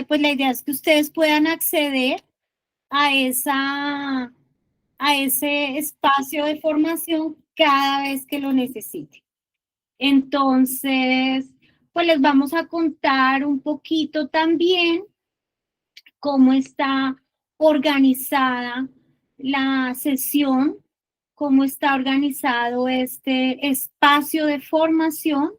Pues la idea es que ustedes puedan acceder a ese espacio de formación cada vez que lo necesiten. Entonces, pues les vamos a contar un poquito también cómo está organizada la sesión, cómo está organizado este espacio de formación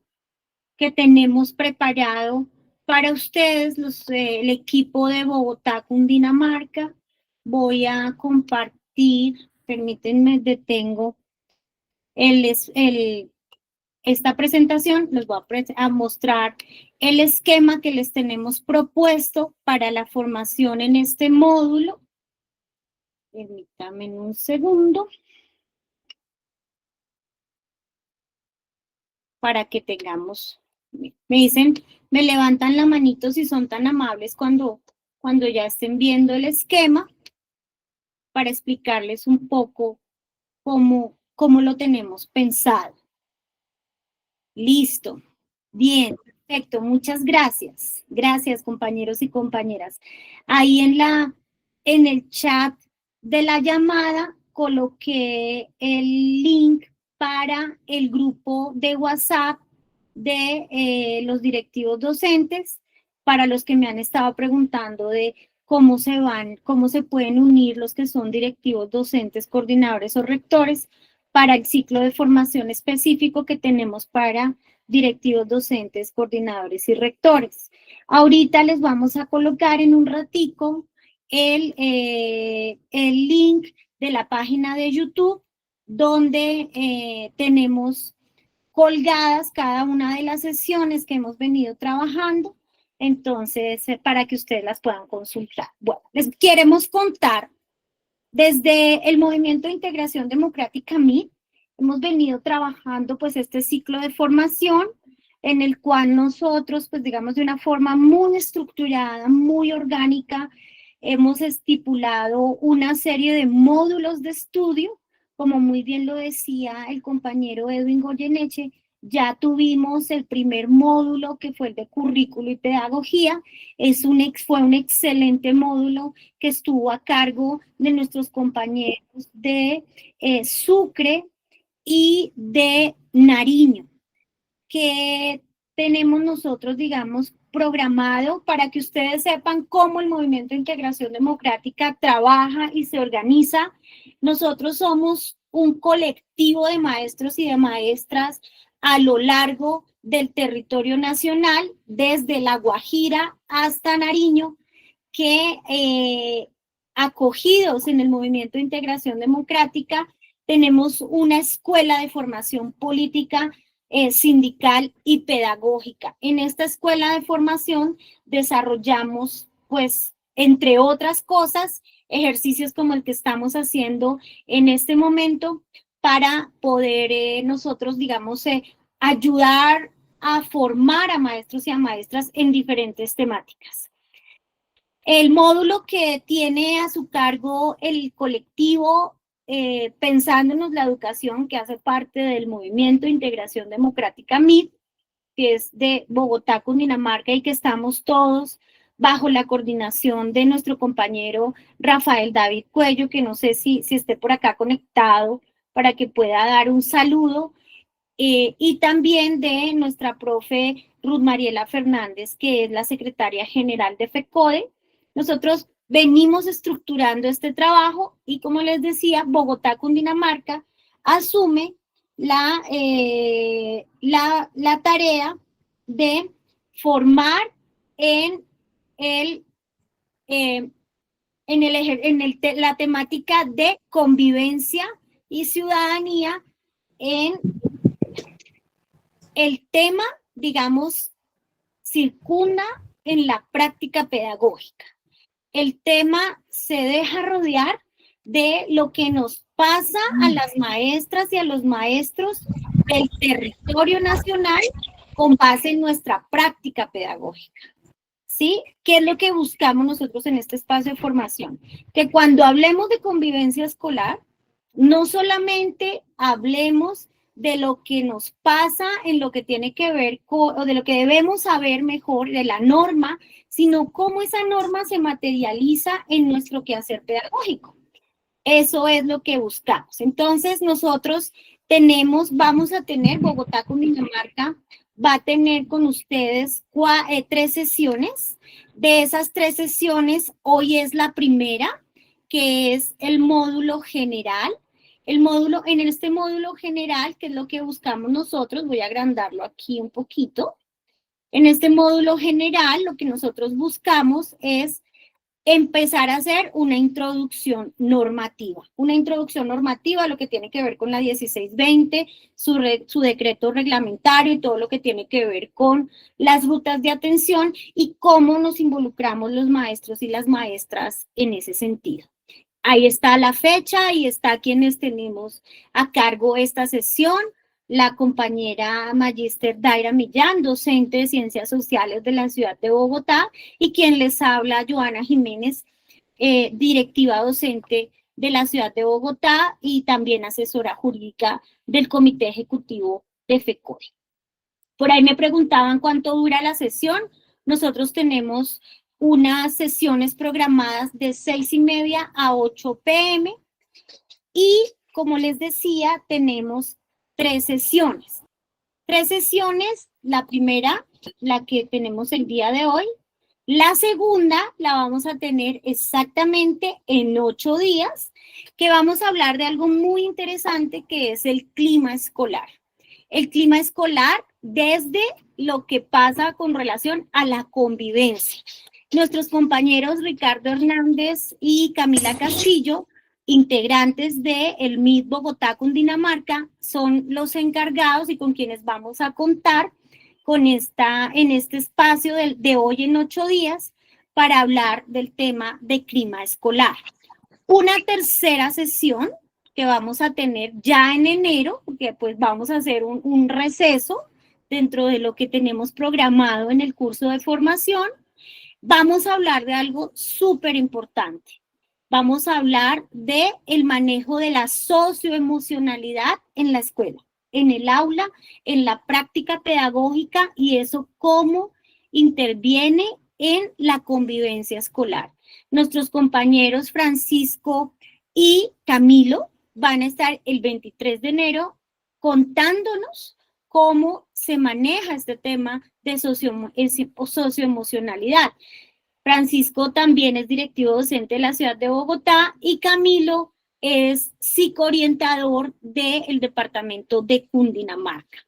que tenemos preparado para ustedes, el equipo de Bogotá, Cundinamarca. Voy a compartir, permítanme, detengo esta presentación. Les voy a mostrar el esquema que les tenemos propuesto para la formación en este módulo. Permítanme un segundo para que tengamos, me dicen, me levantan la manito si son tan amables cuando ya estén viendo el esquema para explicarles un poco cómo lo tenemos pensado. Listo. Bien, perfecto. Muchas gracias. Gracias, compañeros y compañeras. Ahí en el chat de la llamada coloqué el link para el grupo de WhatsApp de los directivos docentes, para los que me han estado preguntando de cómo se pueden unir los que son directivos docentes, coordinadores o rectores para el ciclo de formación específico que tenemos para directivos docentes, coordinadores y rectores. Ahorita les vamos a colocar en un ratico el link de la página de YouTube, donde tenemos colgadas cada una de las sesiones que hemos venido trabajando, entonces para que ustedes las puedan consultar. Bueno, les queremos contar, desde el Movimiento de Integración Democrática MIT, hemos venido trabajando pues este ciclo de formación en el cual nosotros, pues digamos de una forma muy estructurada, muy orgánica, hemos estipulado una serie de módulos de estudio, como muy bien lo decía el compañero Edwin Goyeneche. Ya tuvimos el primer módulo, que fue el de currículo y pedagogía. Fue un excelente módulo que estuvo a cargo de nuestros compañeros de Sucre y de Nariño, que tenemos nosotros, digamos, programado para que ustedes sepan cómo el Movimiento de Integración Democrática trabaja y se organiza. Nosotros somos un colectivo de maestros y de maestras a lo largo del territorio nacional, desde La Guajira hasta Nariño, que acogidos en el Movimiento de Integración Democrática, tenemos una escuela de formación política, sindical y pedagógica. En esta escuela de formación desarrollamos, pues, entre otras cosas, ejercicios como el que estamos haciendo en este momento para poder nosotros, digamos, ayudar a formar a maestros y a maestras en diferentes temáticas. El módulo que tiene a su cargo el colectivo Pensándonos la Educación, que hace parte del Movimiento de Integración Democrática MIT, que es de Bogotá, Cundinamarca, y que estamos todos bajo la coordinación de nuestro compañero Rafael David Cuello, que no sé si esté por acá conectado para que pueda dar un saludo, y también de nuestra profe Ruth Mariela Fernández, que es la secretaria general de FECODE. Nosotros venimos estructurando este trabajo y, como les decía, Bogotá, Cundinamarca, asume la tarea de formar en la temática de convivencia y ciudadanía. En el tema, digamos, circunda en la práctica pedagógica. El tema se deja rodear de lo que nos pasa a las maestras y a los maestros del territorio nacional con base en nuestra práctica pedagógica. ¿Sí? ¿Qué es lo que buscamos nosotros en este espacio de formación? Que cuando hablemos de convivencia escolar, no solamente hablemos de lo que nos pasa en lo que tiene que ver con, o de lo que debemos saber mejor de la norma, sino cómo esa norma se materializa en nuestro quehacer pedagógico. Eso es lo que buscamos. Entonces, nosotros vamos a tener, Bogotá, Cundinamarca, va a tener con ustedes 3 sesiones. De esas 3 sesiones, hoy es la primera, que es el módulo general. En este módulo general, que es lo que buscamos nosotros, voy a agrandarlo aquí un poquito. En este módulo general, lo que nosotros buscamos es empezar a hacer una introducción normativa. Una introducción normativa a lo que tiene que ver con la 1620, su decreto reglamentario y todo lo que tiene que ver con las rutas de atención y cómo nos involucramos los maestros y las maestras en ese sentido. Ahí está la fecha y está quienes tenemos a cargo esta sesión. La compañera Magíster Daira Millán, docente de Ciencias Sociales de la ciudad de Bogotá, y quien les habla, Joana Jiménez, directiva docente de la ciudad de Bogotá y también asesora jurídica del Comité Ejecutivo de FECODE. Por ahí me preguntaban cuánto dura la sesión. Nosotros tenemos unas sesiones programadas de 6:30 a 8 p.m. y, como les decía, tenemos 3 sesiones. 3 sesiones, la primera, la que tenemos el día de hoy. La segunda la vamos a tener exactamente en 8 días, que vamos a hablar de algo muy interesante que es el clima escolar. El clima escolar desde lo que pasa con relación a la convivencia. Nuestros compañeros Ricardo Hernández y Camila Castillo, integrantes del MIT Bogotá, Cundinamarca, son los encargados y con quienes vamos a contar en este espacio de hoy en 8 días para hablar del tema de clima escolar. Una tercera sesión que vamos a tener ya en enero, porque pues vamos a hacer un receso dentro de lo que tenemos programado en el curso de formación. Vamos a hablar de algo súper importante. Vamos a hablar del manejo de la socioemocionalidad en la escuela, en el aula, en la práctica pedagógica y eso cómo interviene en la convivencia escolar. Nuestros compañeros Francisco y Camilo van a estar el 23 de enero contándonos cómo se maneja este tema de socioemocionalidad. Francisco también es directivo docente de la ciudad de Bogotá y Camilo es psicoorientador del departamento de Cundinamarca.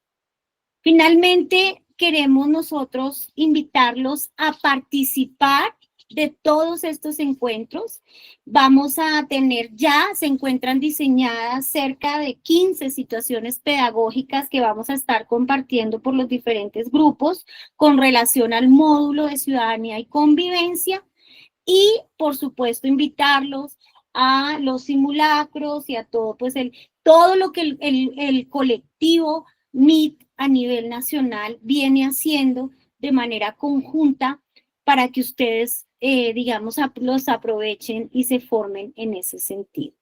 Finalmente, queremos nosotros invitarlos a participar de todos estos encuentros. Vamos a tener se encuentran diseñadas cerca de 15 situaciones pedagógicas que vamos a estar compartiendo por los diferentes grupos con relación al módulo de ciudadanía y convivencia y, por supuesto, invitarlos a los simulacros y a todo, pues todo lo que el colectivo MIT a nivel nacional viene haciendo de manera conjunta para que ustedes, digamos, los aprovechen y se formen en ese sentido.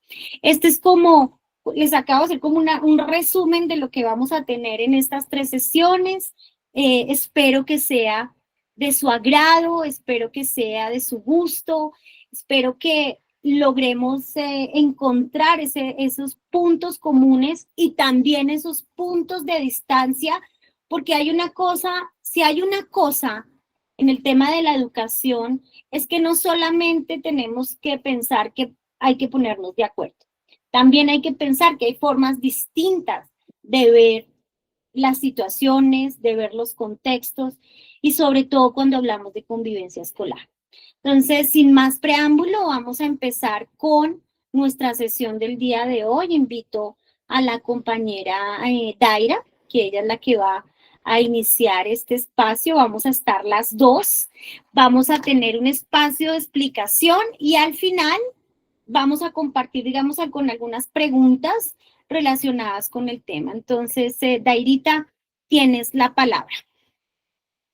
Este es como, les acabo de hacer como un resumen de lo que vamos a tener en estas 3 sesiones. Espero que sea de su agrado, espero que sea de su gusto, espero que logremos encontrar esos puntos comunes y también esos puntos de distancia, porque si hay una cosa en el tema de la educación, es que no solamente tenemos que pensar que hay que ponernos de acuerdo, también hay que pensar que hay formas distintas de ver las situaciones, de ver los contextos y sobre todo cuando hablamos de convivencia escolar. Entonces, sin más preámbulo, vamos a empezar con nuestra sesión del día de hoy. Invito a la compañera Daira, que ella es la que va a iniciar este espacio. Vamos a estar las dos. Vamos a tener un espacio de explicación y al final vamos a compartir, digamos, con algunas preguntas relacionadas con el tema. Entonces, Dairita, tienes la palabra.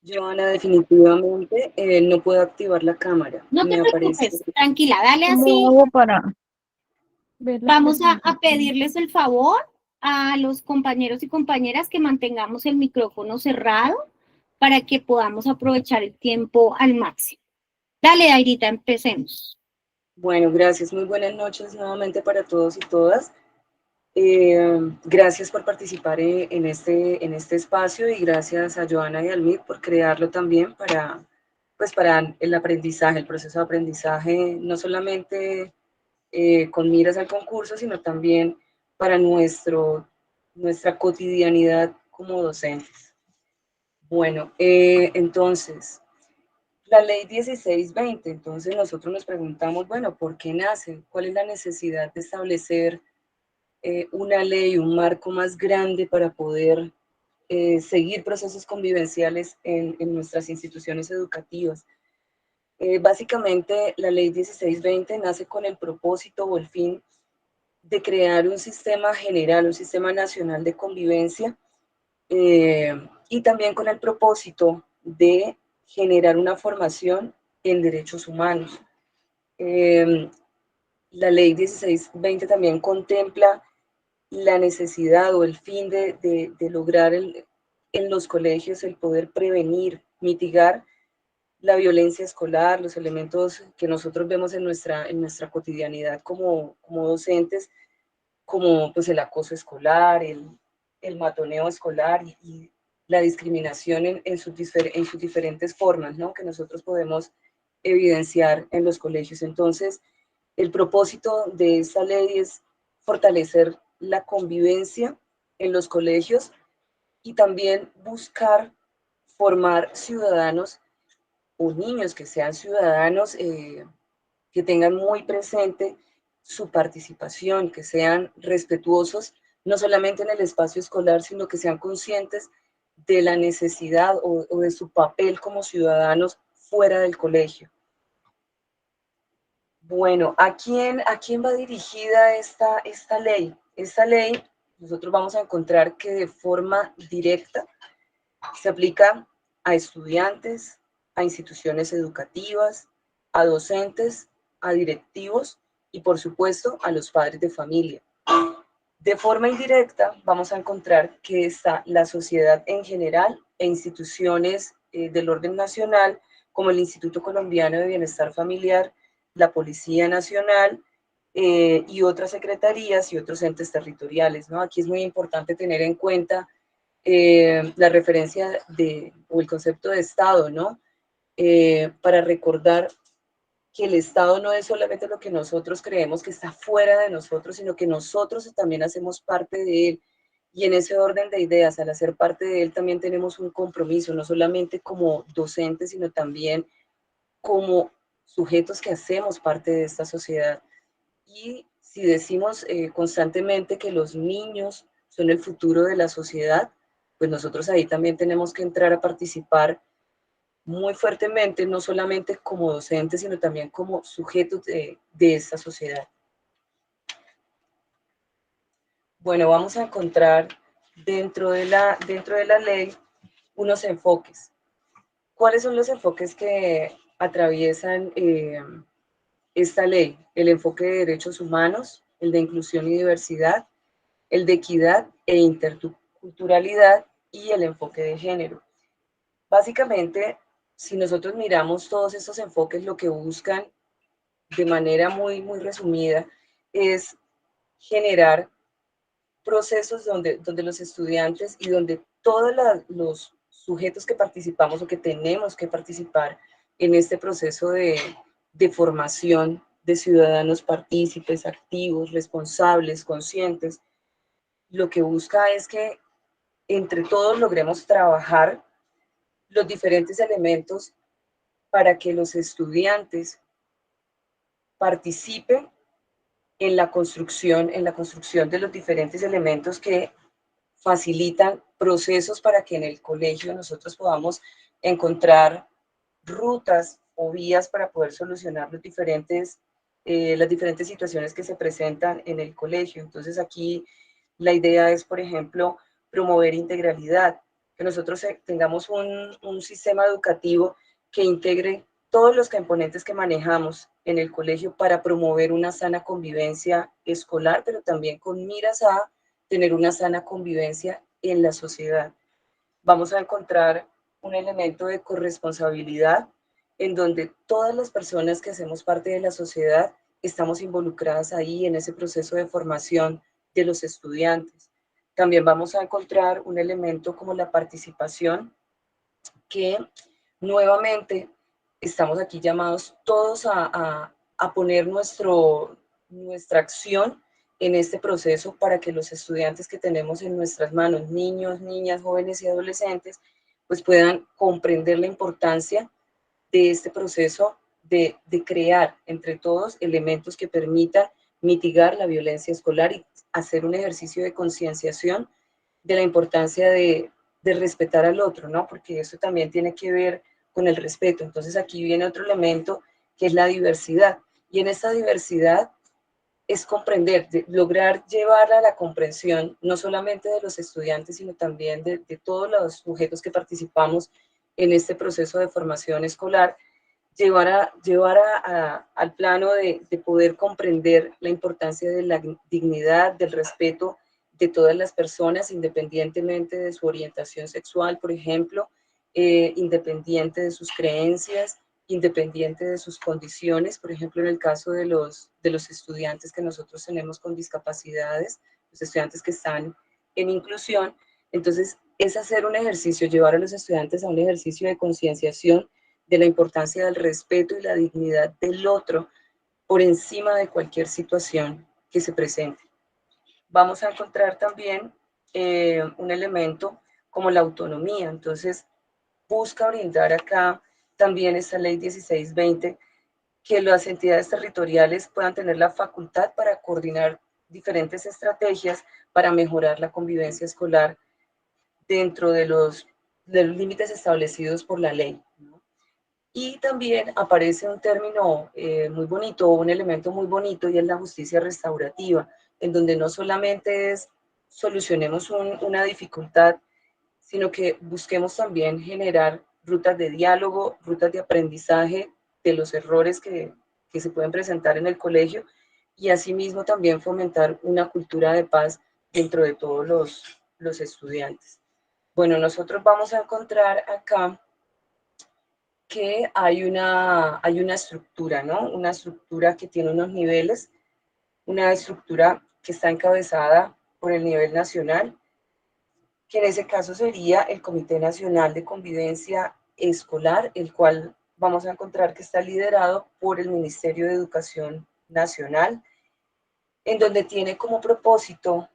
Joana, definitivamente no puedo activar la cámara. No te preocupes, tranquila, dale así. ¿Cómo hago para ver la Vamos a presentación? pedirles el favor a los compañeros y compañeras que mantengamos el micrófono cerrado para que podamos aprovechar el tiempo al máximo. Dale, Dairita, empecemos. Bueno, gracias. Muy buenas noches nuevamente para todos y todas. Gracias por participar en este espacio y gracias a Joana y al MIT por crearlo también para el aprendizaje, el proceso de aprendizaje, no solamente con miras al concurso, sino también para nuestra cotidianidad como docentes. Bueno, entonces, la ley 1620, entonces nosotros nos preguntamos, bueno, ¿por qué nace? ¿Cuál es la necesidad de establecer una ley, un marco más grande para poder seguir procesos convivenciales en nuestras instituciones educativas? Básicamente, la ley 1620 nace con el propósito o el fin de crear un sistema general, un sistema nacional de convivencia, y también con el propósito de generar una formación en derechos humanos. La ley 1620 también contempla la necesidad o el fin de lograr en los colegios el poder prevenir, mitigar la violencia escolar, los elementos que nosotros vemos en nuestra cotidianidad como docentes, como pues el acoso escolar, el matoneo escolar y la discriminación en sus diferentes formas, ¿no? Que nosotros podemos evidenciar en los colegios. Entonces, el propósito de esta ley es fortalecer la convivencia en los colegios y también buscar formar ciudadanos o niños que sean ciudadanos que tengan muy presente su participación, que sean respetuosos, no solamente en el espacio escolar, sino que sean conscientes de la necesidad o de su papel como ciudadanos fuera del colegio. Bueno, a quién va dirigida esta ley? Esta ley nosotros vamos a encontrar que de forma directa se aplica a estudiantes, a instituciones educativas, a docentes, a directivos y por supuesto a los padres de familia. De forma indirecta vamos a encontrar que está la sociedad en general e instituciones del orden nacional como el Instituto Colombiano de Bienestar Familiar, la Policía Nacional y otras secretarías y otros entes territoriales, ¿no? Aquí es muy importante tener en cuenta la referencia o el concepto de Estado, ¿no? Para recordar que el Estado no es solamente lo que nosotros creemos que está fuera de nosotros, sino que nosotros también hacemos parte de él. Y en ese orden de ideas, al hacer parte de él, también tenemos un compromiso, no solamente como docentes, sino también como sujetos que hacemos parte de esta sociedad. Y si decimos constantemente que los niños son el futuro de la sociedad, pues nosotros ahí también tenemos que entrar a participar muy fuertemente, no solamente como docentes, sino también como sujetos de esta sociedad. Bueno, vamos a encontrar dentro de la ley unos enfoques. ¿Cuáles son los enfoques que atraviesan esta ley? El enfoque de derechos humanos, el de inclusión y diversidad, el de equidad e interculturalidad y el enfoque de género. Básicamente, si nosotros miramos todos estos enfoques, lo que buscan de manera muy resumida es generar procesos donde los estudiantes y donde todos los sujetos que participamos o que tenemos que participar en este proceso de formación de ciudadanos partícipes, activos, responsables, conscientes, lo que busca es que entre todos logremos trabajar los diferentes elementos para que los estudiantes participen en la construcción de los diferentes elementos que facilitan procesos para que en el colegio nosotros podamos encontrar rutas o vías para poder solucionar las diferentes situaciones que se presentan en el colegio. Entonces aquí la idea es, por ejemplo, promover integralidad, que nosotros tengamos un sistema educativo que integre todos los componentes que manejamos en el colegio para promover una sana convivencia escolar, pero también con miras a tener una sana convivencia en la sociedad. Vamos a encontrar un elemento de corresponsabilidad en donde todas las personas que hacemos parte de la sociedad estamos involucradas ahí en ese proceso de formación de los estudiantes. También vamos a encontrar un elemento como la participación, que nuevamente estamos aquí llamados todos a poner nuestra acción en este proceso para que los estudiantes que tenemos en nuestras manos, niños, niñas, jóvenes y adolescentes, pues puedan comprender la importancia de este proceso de crear entre todos elementos que permitan mitigar la violencia escolar y hacer un ejercicio de concienciación de la importancia de respetar al otro, ¿no? Porque eso también tiene que ver con el respeto. Entonces aquí viene otro elemento que es la diversidad. Y en esta diversidad es comprender, lograr llevarla a la comprensión, no solamente de los estudiantes, sino también de todos los sujetos que participamos en este proceso de formación escolar, al plano de poder comprender la importancia de la dignidad, del respeto de todas las personas, independientemente de su orientación sexual, por ejemplo, independiente de sus creencias, independiente de sus condiciones, por ejemplo, en el caso de los estudiantes que nosotros tenemos con discapacidades, los estudiantes que están en inclusión. Entonces, es hacer un ejercicio, llevar a los estudiantes a un ejercicio de concienciación de la importancia del respeto y la dignidad del otro por encima de cualquier situación que se presente. Vamos a encontrar también un elemento como la autonomía. Entonces, busca brindar acá también esta ley 1620 que las entidades territoriales puedan tener la facultad para coordinar diferentes estrategias para mejorar la convivencia escolar dentro de los límites establecidos por la ley, ¿no? Y también aparece un término muy bonito, un elemento muy bonito, y es la justicia restaurativa, en donde no solamente es solucionemos una dificultad, sino que busquemos también generar rutas de diálogo, rutas de aprendizaje de los errores que se pueden presentar en el colegio, y asimismo también fomentar una cultura de paz dentro de todos los estudiantes. Bueno, nosotros vamos a encontrar acá que hay una estructura, ¿no? Una estructura que tiene unos niveles, una estructura que está encabezada por el nivel nacional, que en ese caso sería el Comité Nacional de Convivencia Escolar, el cual vamos a encontrar que está liderado por el Ministerio de Educación Nacional, en donde tiene como propósito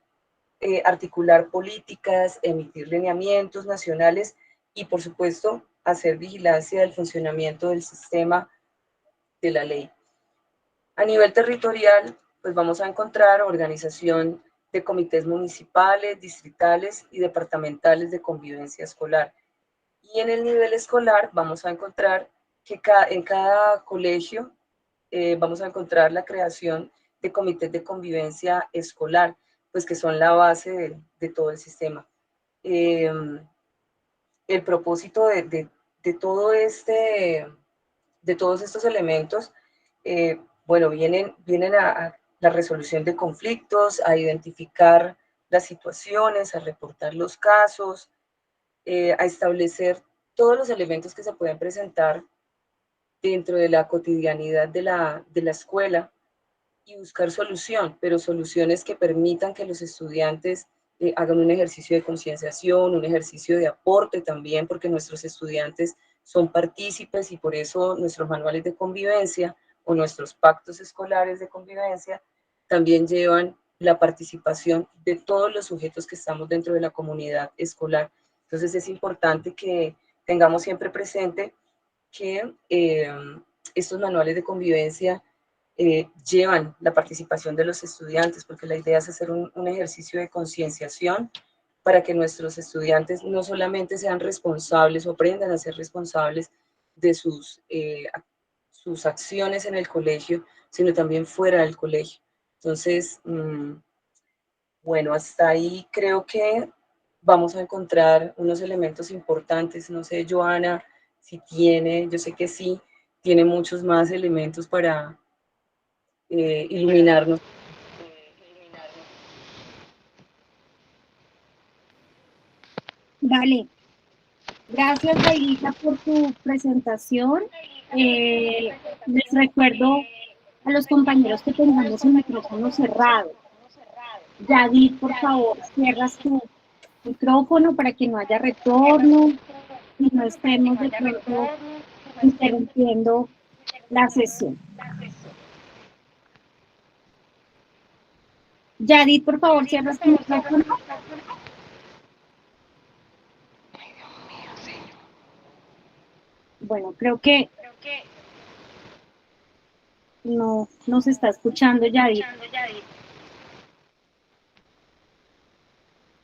articular políticas, emitir lineamientos nacionales y, por supuesto, hacer vigilancia del funcionamiento del sistema de la ley. A nivel territorial, pues vamos a encontrar organización de comités municipales, distritales y departamentales de convivencia escolar. Y en el nivel escolar vamos a encontrar que en cada colegio vamos a encontrar la creación de comités de convivencia escolar, pues que son la base de todo el sistema. El propósito de todo de todos estos elementos, bueno, vienen a la resolución de conflictos, a identificar las situaciones, a reportar los casos, a establecer todos los elementos que se pueden presentar dentro de la cotidianidad de la escuela y buscar solución, pero soluciones que permitan que los estudiantes hagan un ejercicio de concienciación, un ejercicio de aporte también, porque nuestros estudiantes son partícipes y por eso nuestros manuales de convivencia o nuestros pactos escolares de convivencia también llevan la participación de todos los sujetos que estamos dentro de la comunidad escolar. Entonces es importante que tengamos siempre presente que estos manuales de convivencia llevan la participación de los estudiantes, porque la idea es hacer un ejercicio de concienciación para que nuestros estudiantes no solamente sean responsables o aprendan a ser responsables de sus acciones en el colegio, sino también fuera del colegio. Entonces, bueno, hasta ahí creo que vamos a encontrar unos elementos importantes. No sé, Joana, si tiene, yo sé que sí, tiene muchos más elementos para iluminarnos. Vale, gracias Dairita por tu presentación. Les recuerdo a los compañeros que tengamos el micrófono cerrado. David, por favor, cierras tu micrófono para que no haya retorno y no estemos de pronto interrumpiendo la sesión. Yadid, por favor, cierras tu micrófono. Bueno, creo que no nos está escuchando Yadid.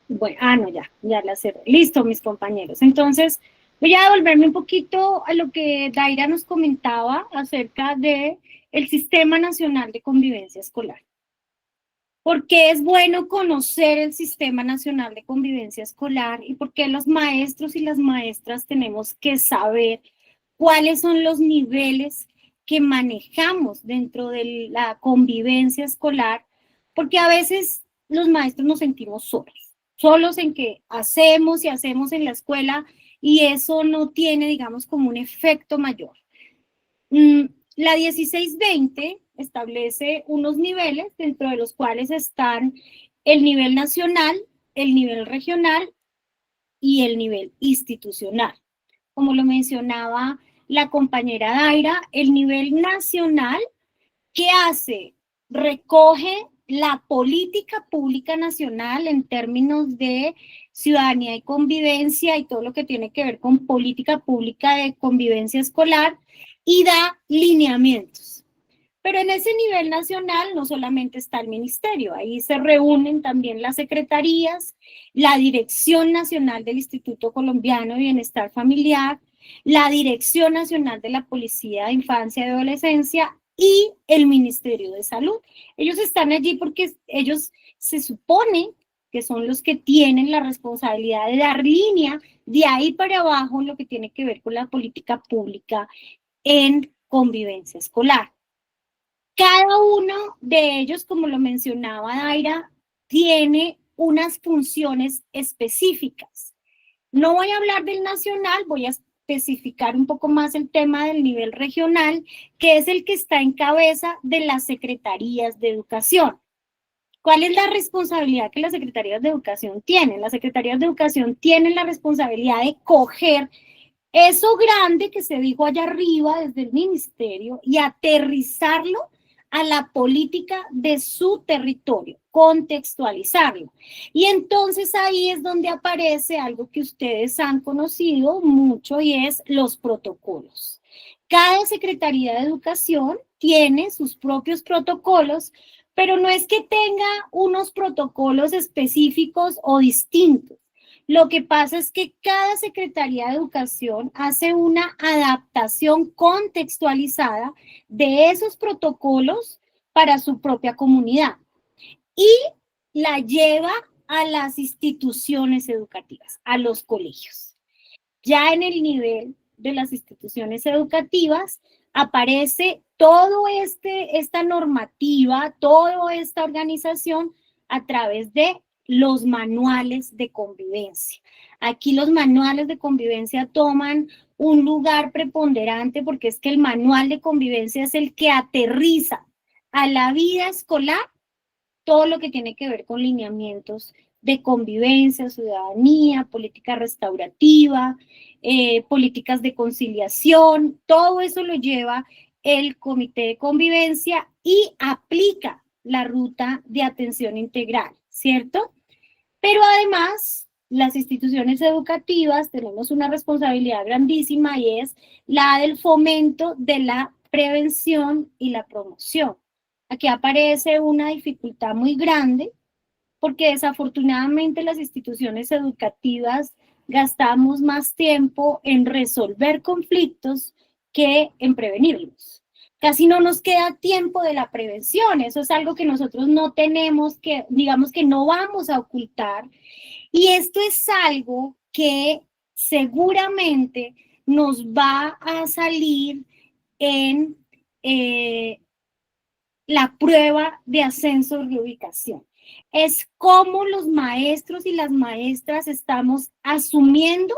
Bueno, no, ya la cerré. Listo, mis compañeros. Entonces, voy a devolverme un poquito a lo que Daira nos comentaba acerca de el Sistema Nacional de Convivencia Escolar. ¿Por qué es bueno conocer el Sistema Nacional de Convivencia Escolar y por qué los maestros y las maestras tenemos que saber cuáles son los niveles que manejamos dentro de la convivencia escolar? Porque a veces los maestros nos sentimos solos en que hacemos y hacemos en la escuela y eso no tiene, digamos, como un efecto mayor. La 1620 establece unos niveles dentro de los cuales están el nivel nacional, el nivel regional y el nivel institucional. Como lo mencionaba la compañera Daira, el nivel nacional, ¿qué hace? Recoge la política pública nacional en términos de ciudadanía y convivencia y todo lo que tiene que ver con política pública de convivencia escolar y da lineamientos. Pero en ese nivel nacional no solamente está el ministerio, ahí se reúnen también las secretarías, la Dirección Nacional del Instituto Colombiano de Bienestar Familiar, la Dirección Nacional de la Policía de Infancia y Adolescencia y el Ministerio de Salud. Ellos están allí porque ellos se supone que son los que tienen la responsabilidad de dar línea de ahí para abajo en lo que tiene que ver con la política pública en convivencia escolar. Cada uno de ellos, como lo mencionaba Daira, tiene unas funciones específicas. No voy a hablar del nacional, voy a especificar un poco más el tema del nivel regional, que es el que está en cabeza de las secretarías de educación. ¿Cuál es la responsabilidad que las secretarías de educación tienen? Las secretarías de educación tienen la responsabilidad de coger eso grande que se dijo allá arriba desde el ministerio y aterrizarlo a la política de su territorio, contextualizarlo. Y entonces ahí es donde aparece algo que ustedes han conocido mucho y es los protocolos. Cada Secretaría de Educación tiene sus propios protocolos, pero no es que tenga unos protocolos específicos o distintos. Lo que pasa es que cada Secretaría de Educación hace una adaptación contextualizada de esos protocolos para su propia comunidad y la lleva a las instituciones educativas, a los colegios. Ya en el nivel de las instituciones educativas aparece todo esta normativa, toda esta organización a través de los manuales de convivencia. Aquí los manuales de convivencia toman un lugar preponderante porque es que el manual de convivencia es el que aterriza a la vida escolar todo lo que tiene que ver con lineamientos de convivencia, ciudadanía, política restaurativa, políticas de conciliación, todo eso lo lleva el Comité de Convivencia y aplica la ruta de atención integral, ¿cierto? Pero además, las instituciones educativas tenemos una responsabilidad grandísima y es la del fomento de la prevención y la promoción. Aquí aparece una dificultad muy grande porque desafortunadamente las instituciones educativas gastamos más tiempo en resolver conflictos que en prevenirlos. Casi no nos queda tiempo de la prevención, eso es algo que nosotros no tenemos que, digamos que no vamos a ocultar, y esto es algo que seguramente nos va a salir en la prueba de ascenso de reubicación. es cómo los maestros y las maestras estamos asumiendo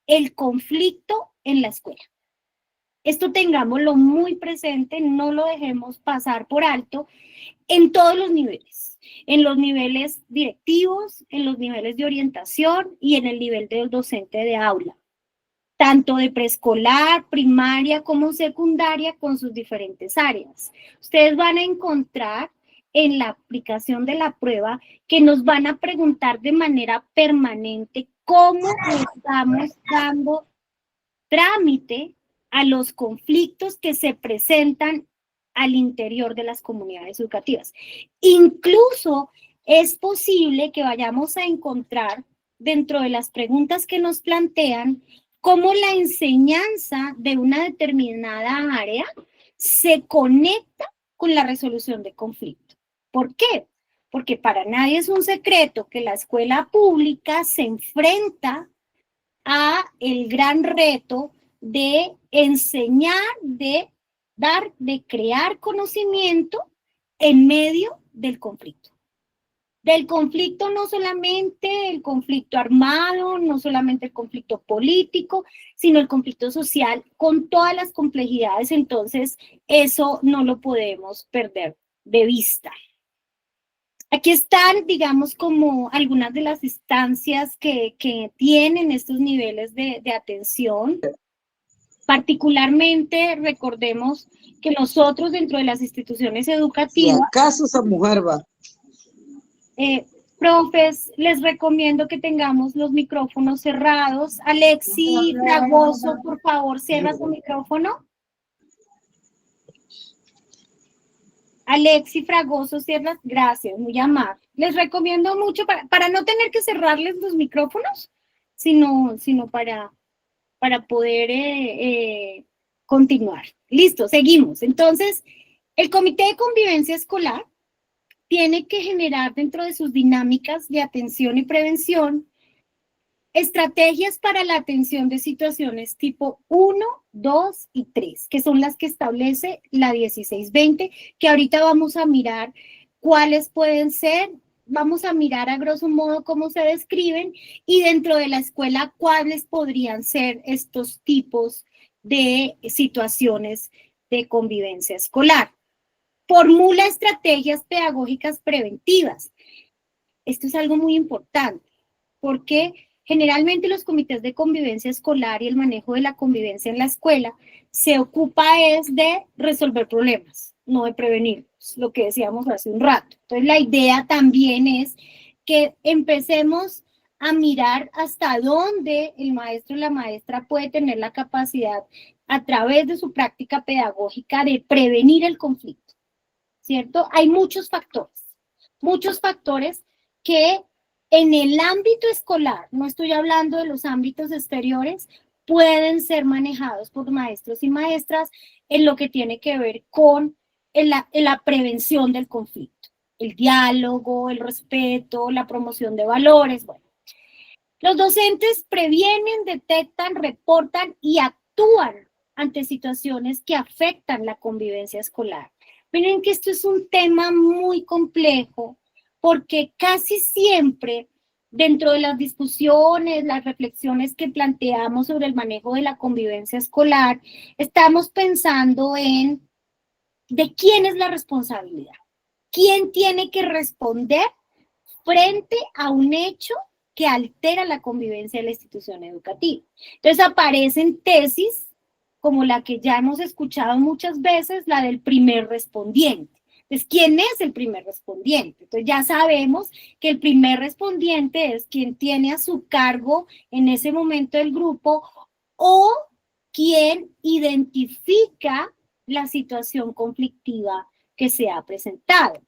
el conflicto en la escuela. Esto tengámoslo muy presente, no lo dejemos pasar por alto en todos los niveles, en los niveles directivos, en los niveles de orientación y en el nivel del docente de aula, tanto de preescolar, primaria como secundaria con sus diferentes áreas. Ustedes van a encontrar en la aplicación de la prueba que nos van a preguntar de manera permanente cómo estamos dando trámite a los conflictos que se presentan al interior de las comunidades educativas. Incluso es posible que vayamos a encontrar dentro de las preguntas que nos plantean cómo la enseñanza de una determinada área se conecta con la resolución de conflicto. ¿Por qué? Porque para nadie es un secreto que la escuela pública se enfrenta a el gran reto de enseñar, de dar, de crear conocimiento en medio del conflicto. Del conflicto no solamente el conflicto armado, no solamente el conflicto político, sino el conflicto social con todas las complejidades. Entonces, eso no lo podemos perder de vista. Aquí están, digamos, como algunas de las instancias que tienen estos niveles de atención. Particularmente, recordemos que nosotros dentro de las instituciones educativas... Si acaso esa mujer va. Profes, les recomiendo que tengamos los micrófonos cerrados. Alexi Fragoso, por favor, cierra su micrófono. Alexi Fragoso, cierra. Gracias, muy amable. Les recomiendo mucho para no tener que cerrarles los micrófonos, sino para poder continuar. Listo, seguimos. Entonces, el Comité de Convivencia Escolar tiene que generar dentro de sus dinámicas de atención y prevención estrategias para la atención de situaciones tipo 1, 2 y 3, que son las que establece la 1620, que ahorita vamos a mirar cuáles pueden ser, vamos a mirar a grosso modo cómo se describen y dentro de la escuela cuáles podrían ser estos tipos de situaciones de convivencia escolar. Formula estrategias pedagógicas preventivas. Esto es algo muy importante, porque generalmente los comités de convivencia escolar y el manejo de la convivencia en la escuela se ocupa es de resolver problemas, no de prevenirlos, lo que decíamos hace un rato. Entonces la idea también es que empecemos a mirar hasta dónde el maestro o la maestra puede tener la capacidad a través de su práctica pedagógica de prevenir el conflicto, ¿cierto? Hay muchos factores que en el ámbito escolar, no estoy hablando de los ámbitos exteriores, pueden ser manejados por maestros y maestras en lo que tiene que ver con la prevención del conflicto, el diálogo, el respeto, la promoción de valores. Bueno, los docentes previenen, detectan, reportan y actúan ante situaciones que afectan la convivencia escolar. Miren que esto es un tema muy complejo, porque casi siempre dentro de las discusiones, las reflexiones que planteamos sobre el manejo de la convivencia escolar, estamos pensando en de quién es la responsabilidad, quién tiene que responder frente a un hecho que altera la convivencia de la institución educativa. Entonces aparecen tesis como la que ya hemos escuchado muchas veces, la del primer respondiente. Entonces, ¿quién es el primer respondiente? Entonces, ya sabemos que el primer respondiente es quien tiene a su cargo en ese momento el grupo o quien identifica la situación conflictiva que se ha presentado.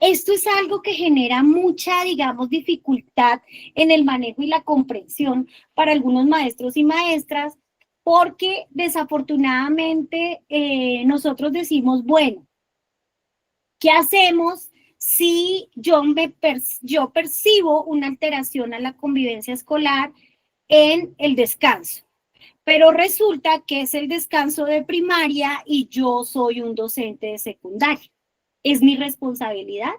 Esto es algo que genera mucha, digamos, dificultad en el manejo y la comprensión para algunos maestros y maestras, porque desafortunadamente nosotros decimos, bueno, ¿qué hacemos si yo percibo una alteración a la convivencia escolar en el descanso? Pero resulta que es el descanso de primaria y yo soy un docente de secundaria. ¿Es mi responsabilidad?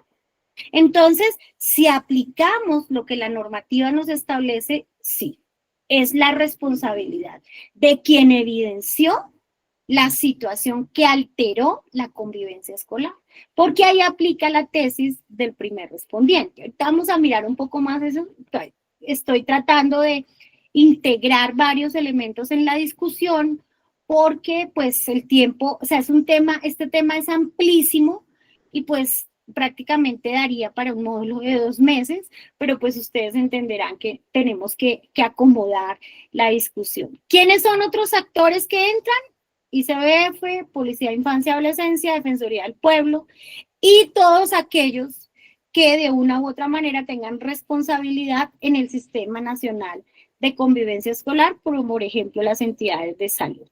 Entonces, si aplicamos lo que la normativa nos establece, sí, es la responsabilidad de quien evidenció la situación que alteró la convivencia escolar, porque ahí aplica la tesis del primer respondiente. Ahorita vamos a mirar un poco más eso. Estoy tratando de integrar varios elementos en la discusión, porque pues el tiempo, o sea, es un tema, este tema es amplísimo y pues prácticamente daría para un módulo de 2 meses, pero pues ustedes entenderán que tenemos que acomodar la discusión. ¿Quiénes son otros actores que entran? ICBF, Policía de Infancia y Adolescencia, Defensoría del Pueblo y todos aquellos que de una u otra manera tengan responsabilidad en el Sistema Nacional de Convivencia Escolar, como por ejemplo las entidades de salud.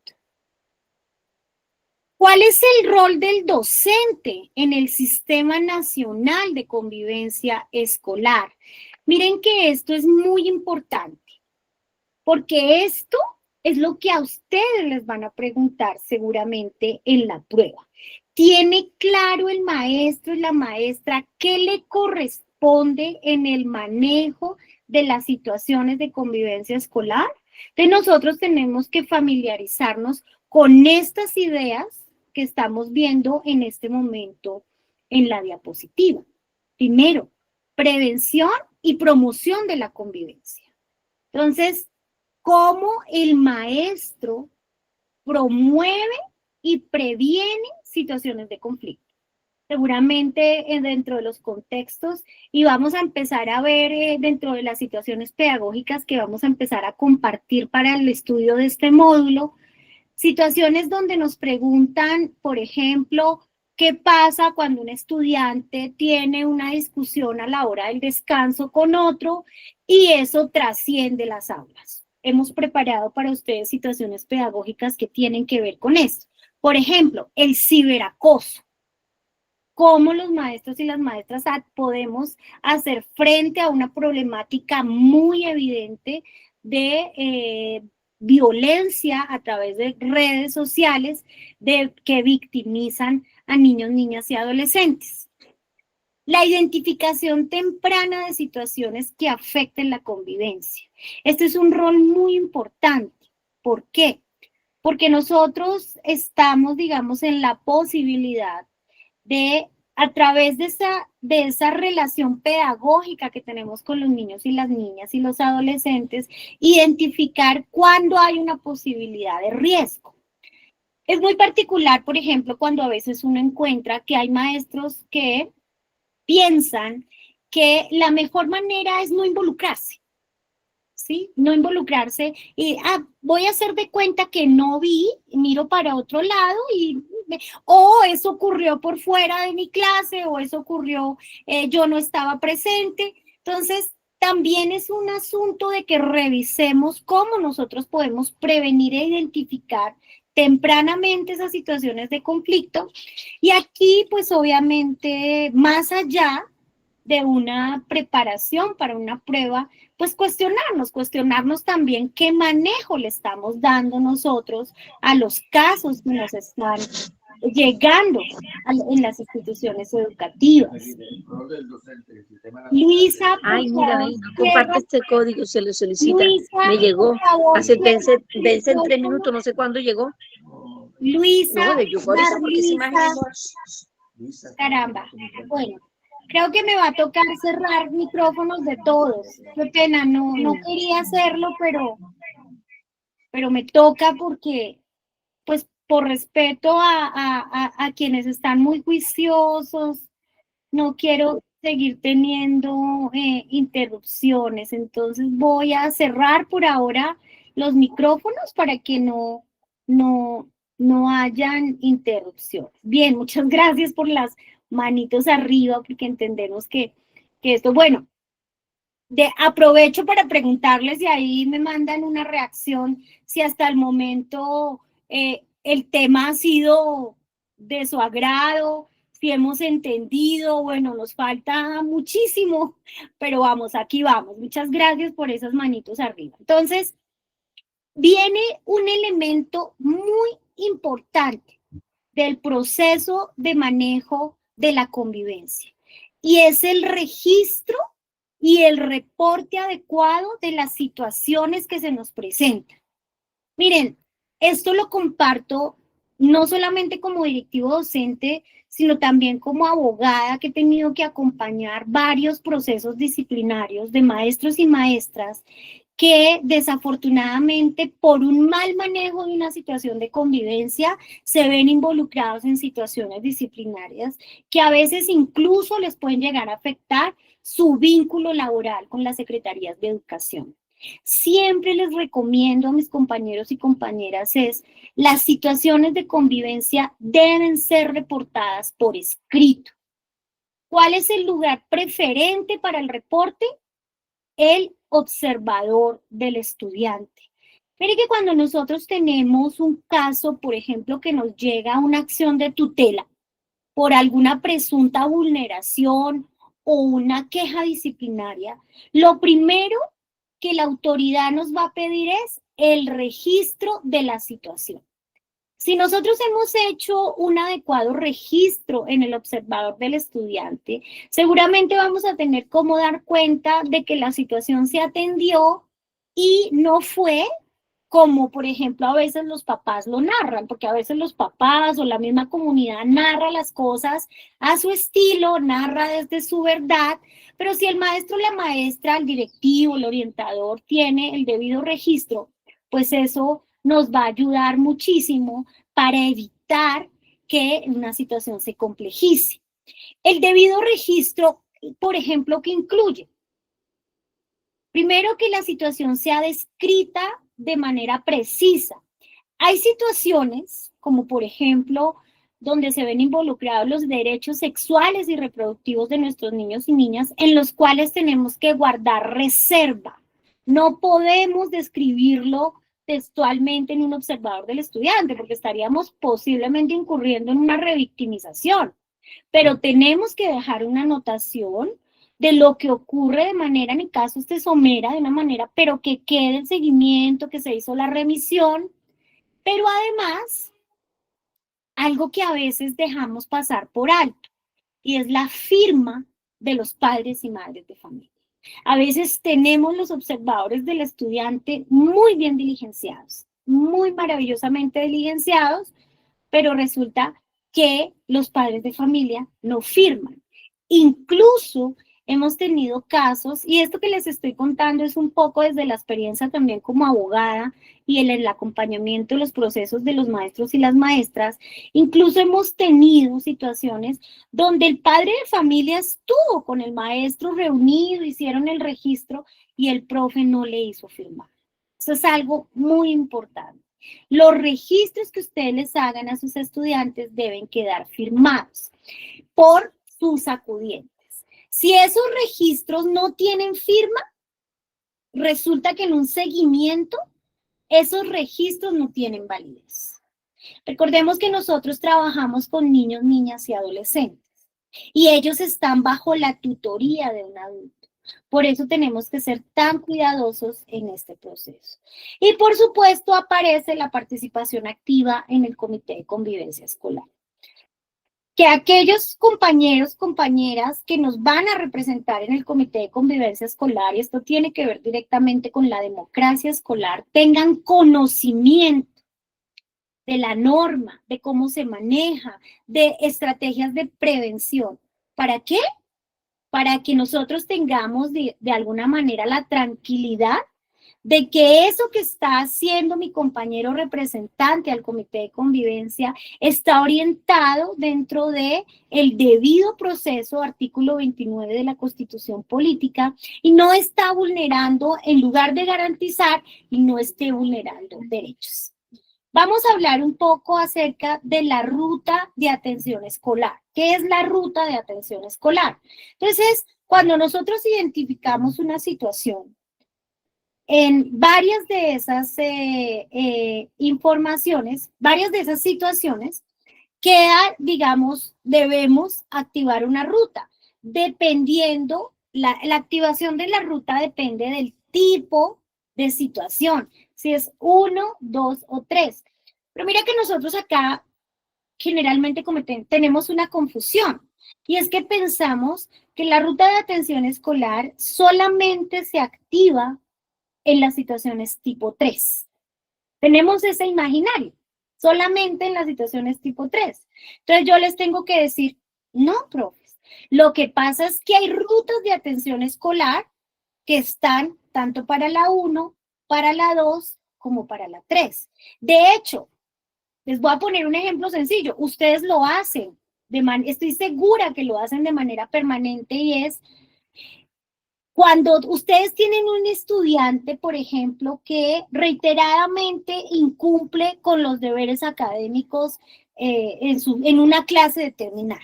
¿Cuál es el rol del docente en el Sistema Nacional de Convivencia Escolar? Miren que esto es muy importante, porque esto es lo que a ustedes les van a preguntar seguramente en la prueba. ¿Tiene claro el maestro y la maestra qué le corresponde en el manejo de las situaciones de convivencia escolar? Entonces nosotros tenemos que familiarizarnos con estas ideas que estamos viendo en este momento en la diapositiva. Primero, prevención y promoción de la convivencia. Entonces, ¿cómo el maestro promueve y previene situaciones de conflicto? Seguramente dentro de los contextos, y vamos a empezar a ver dentro de las situaciones pedagógicas que vamos a empezar a compartir para el estudio de este módulo, situaciones donde nos preguntan, por ejemplo, ¿qué pasa cuando un estudiante tiene una discusión a la hora del descanso con otro y eso trasciende las aulas? Hemos preparado para ustedes situaciones pedagógicas que tienen que ver con esto. Por ejemplo, el ciberacoso. ¿Cómo los maestros y las maestras podemos hacer frente a una problemática muy evidente de violencia a través de redes sociales que victimizan a niños, niñas y adolescentes? La identificación temprana de situaciones que afecten la convivencia. Este es un rol muy importante. ¿Por qué? Porque nosotros estamos, digamos, en la posibilidad de, a través de esa relación pedagógica que tenemos con los niños y las niñas y los adolescentes, identificar cuándo hay una posibilidad de riesgo. Es muy particular, por ejemplo, cuando a veces uno encuentra que hay maestros que piensan que la mejor manera es no involucrarse. ¿Sí? No involucrarse y voy a hacer de cuenta que no vi, miro para otro lado o eso ocurrió por fuera de mi clase o eso ocurrió, yo no estaba presente. Entonces, también es un asunto de que revisemos cómo nosotros podemos prevenir e identificar tempranamente esas situaciones de conflicto. Y aquí, pues obviamente, más allá de una preparación para una prueba, pues cuestionarnos también qué manejo le estamos dando nosotros a los casos que nos están llegando en las instituciones educativas. Luisa, ay, mira, comparte este código, se lo solicita. Luisa, me llegó, hace vence en 3 minutos, no sé cuándo llegó. Luisa, no, yo por eso, porque esa imagen caramba, bueno. Creo que me va a tocar cerrar micrófonos de todos. Qué pena, no quería hacerlo, pero me toca porque, pues, por respeto a quienes están muy juiciosos, no quiero seguir teniendo interrupciones. Entonces voy a cerrar por ahora los micrófonos para que no hayan interrupciones. Bien, muchas gracias por las manitos arriba, porque entendemos que esto, bueno, aprovecho para preguntarles y ahí me mandan una reacción si hasta el momento el tema ha sido de su agrado, si hemos entendido, bueno, nos falta muchísimo, pero vamos, aquí vamos. Muchas gracias por esas manitos arriba. Entonces, viene un elemento muy importante del proceso de manejo de la convivencia. y es el registro y el reporte adecuado de las situaciones que se nos presentan. Miren, esto lo comparto no solamente como directivo docente, sino también como abogada que he tenido que acompañar varios procesos disciplinarios de maestros y maestras que desafortunadamente por un mal manejo de una situación de convivencia se ven involucrados en situaciones disciplinarias que a veces incluso les pueden llegar a afectar su vínculo laboral con las secretarías de educación. Siempre les recomiendo a mis compañeros y compañeras las situaciones de convivencia deben ser reportadas por escrito. ¿Cuál es el lugar preferente para el reporte? El observador del estudiante. Mire que cuando nosotros tenemos un caso, por ejemplo, que nos llega a una acción de tutela por alguna presunta vulneración o una queja disciplinaria, lo primero que la autoridad nos va a pedir es el registro de la situación. Si nosotros hemos hecho un adecuado registro en el observador del estudiante, seguramente vamos a tener cómo dar cuenta de que la situación se atendió y no fue como, por ejemplo, a veces los papás lo narran, porque a veces los papás o la misma comunidad narra las cosas a su estilo, narra desde su verdad, pero si el maestro, la maestra, el directivo, el orientador tiene el debido registro, pues eso nos va a ayudar muchísimo para evitar que una situación se complejice. El debido registro, por ejemplo, ¿qué incluye? Primero, que la situación sea descrita de manera precisa. Hay situaciones, como por ejemplo, donde se ven involucrados los derechos sexuales y reproductivos de nuestros niños y niñas, en los cuales tenemos que guardar reserva. No podemos describirlo textualmente en un observador del estudiante, porque estaríamos posiblemente incurriendo en una revictimización. Pero tenemos que dejar una anotación de lo que ocurre de manera, en el caso este somera, de una manera, pero que quede el seguimiento, que se hizo la remisión, pero además, algo que a veces dejamos pasar por alto, y es la firma de los padres y madres de familia. A veces tenemos los observadores del estudiante muy bien diligenciados, muy maravillosamente diligenciados, pero resulta que los padres de familia no firman. Incluso hemos tenido casos, y esto que les estoy contando es un poco desde la experiencia también como abogada y el acompañamiento de los procesos de los maestros y las maestras, incluso hemos tenido situaciones donde el padre de familia estuvo con el maestro reunido, hicieron el registro y el profe no le hizo firmar. Eso es algo muy importante. Los registros que ustedes les hagan a sus estudiantes deben quedar firmados por sus acudientes. Si esos registros no tienen firma, resulta que en un seguimiento esos registros no tienen validez. Recordemos que nosotros trabajamos con niños, niñas y adolescentes y ellos están bajo la tutoría de un adulto. Por eso tenemos que ser tan cuidadosos en este proceso. Y por supuesto aparece la participación activa en el Comité de Convivencia Escolar. Que aquellos compañeros, compañeras que nos van a representar en el Comité de Convivencia Escolar, y esto tiene que ver directamente con la democracia escolar, tengan conocimiento de la norma, de cómo se maneja, de estrategias de prevención. ¿Para qué? Para que nosotros tengamos de alguna manera la tranquilidad de que eso que está haciendo mi compañero representante al Comité de Convivencia está orientado dentro de el debido proceso, artículo 29 de la Constitución Política, y no está vulnerando, en lugar de garantizar, y no esté vulnerando derechos. Vamos a hablar un poco acerca de la ruta de atención escolar. ¿Qué es la ruta de atención escolar? Entonces, cuando nosotros identificamos una situación, en varias de esas informaciones, varias de esas situaciones, queda, digamos, debemos activar una ruta. Dependiendo, la activación de la ruta depende del tipo de situación, si es 1, 2 o 3. Pero mira que nosotros acá generalmente tenemos una confusión. Y es que pensamos que la ruta de atención escolar solamente se activa en las situaciones tipo 3. Tenemos ese imaginario, solamente en las situaciones tipo 3. Entonces yo les tengo que decir, no, profes, lo que pasa es que hay rutas de atención escolar que están tanto para la 1, para la 2, como para la 3. De hecho, les voy a poner un ejemplo sencillo. Ustedes lo hacen, estoy segura que lo hacen de manera permanente, y es cuando ustedes tienen un estudiante, por ejemplo, que reiteradamente incumple con los deberes académicos en una clase determinada.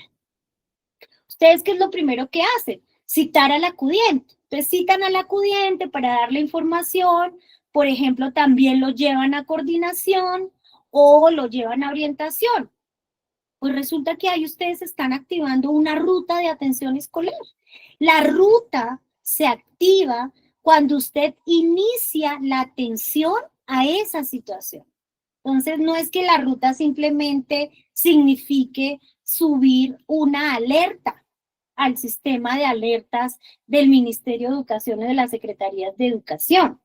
¿Ustedes qué es lo primero que hacen? Citar al acudiente. Entonces citan al acudiente para darle información, por ejemplo, también lo llevan a coordinación o lo llevan a orientación. Pues resulta que ahí ustedes están activando una ruta de atención escolar. La ruta se activa cuando usted inicia la atención a esa situación. Entonces, no es que la ruta simplemente signifique subir una alerta al sistema de alertas del Ministerio de Educación y de las Secretarías de Educación.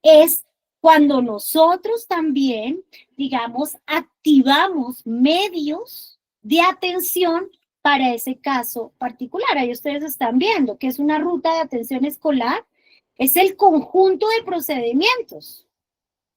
Es cuando nosotros también, digamos, activamos medios de atención para ese caso particular. Ahí ustedes están viendo que es una ruta de atención escolar, es el conjunto de procedimientos.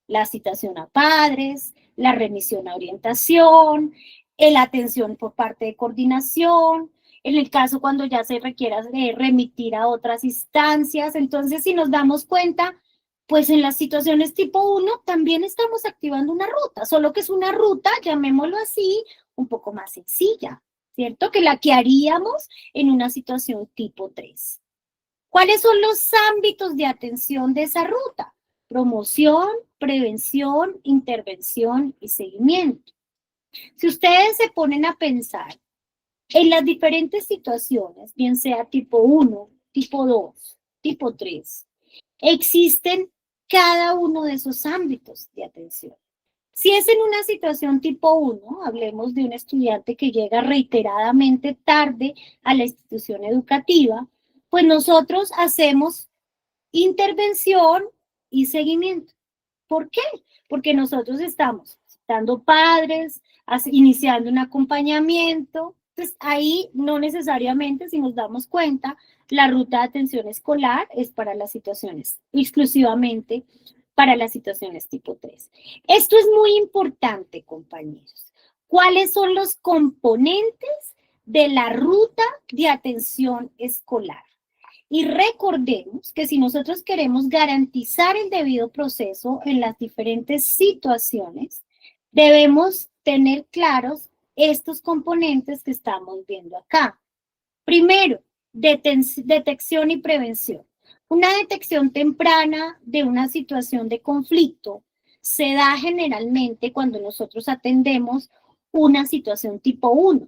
La citación a padres, la remisión a orientación, la atención por parte de coordinación, en el caso cuando ya se requiera remitir a otras instancias. Entonces, si nos damos cuenta, pues en las situaciones tipo 1 también estamos activando una ruta, solo que es una ruta, llamémoslo así, un poco más sencilla, ¿cierto? Que la que haríamos en una situación tipo 3. ¿Cuáles son los ámbitos de atención de esa ruta? Promoción, prevención, intervención y seguimiento. Si ustedes se ponen a pensar en las diferentes situaciones, bien sea tipo 1, tipo 2, tipo 3, existen cada uno de esos ámbitos de atención. Si es en una situación tipo 1, hablemos de un estudiante que llega reiteradamente tarde a la institución educativa, pues nosotros hacemos intervención y seguimiento. ¿Por qué? Porque nosotros estamos dando padres, iniciando un acompañamiento. Pues ahí no necesariamente, si nos damos cuenta, la ruta de atención escolar es para las situaciones, exclusivamente para las situaciones tipo 3. Esto es muy importante, compañeros. ¿Cuáles son los componentes de la ruta de atención escolar? Y recordemos que si nosotros queremos garantizar el debido proceso en las diferentes situaciones, debemos tener claros estos componentes que estamos viendo acá. Primero, detección y prevención. Una detección temprana de una situación de conflicto se da generalmente cuando nosotros atendemos una situación tipo 1.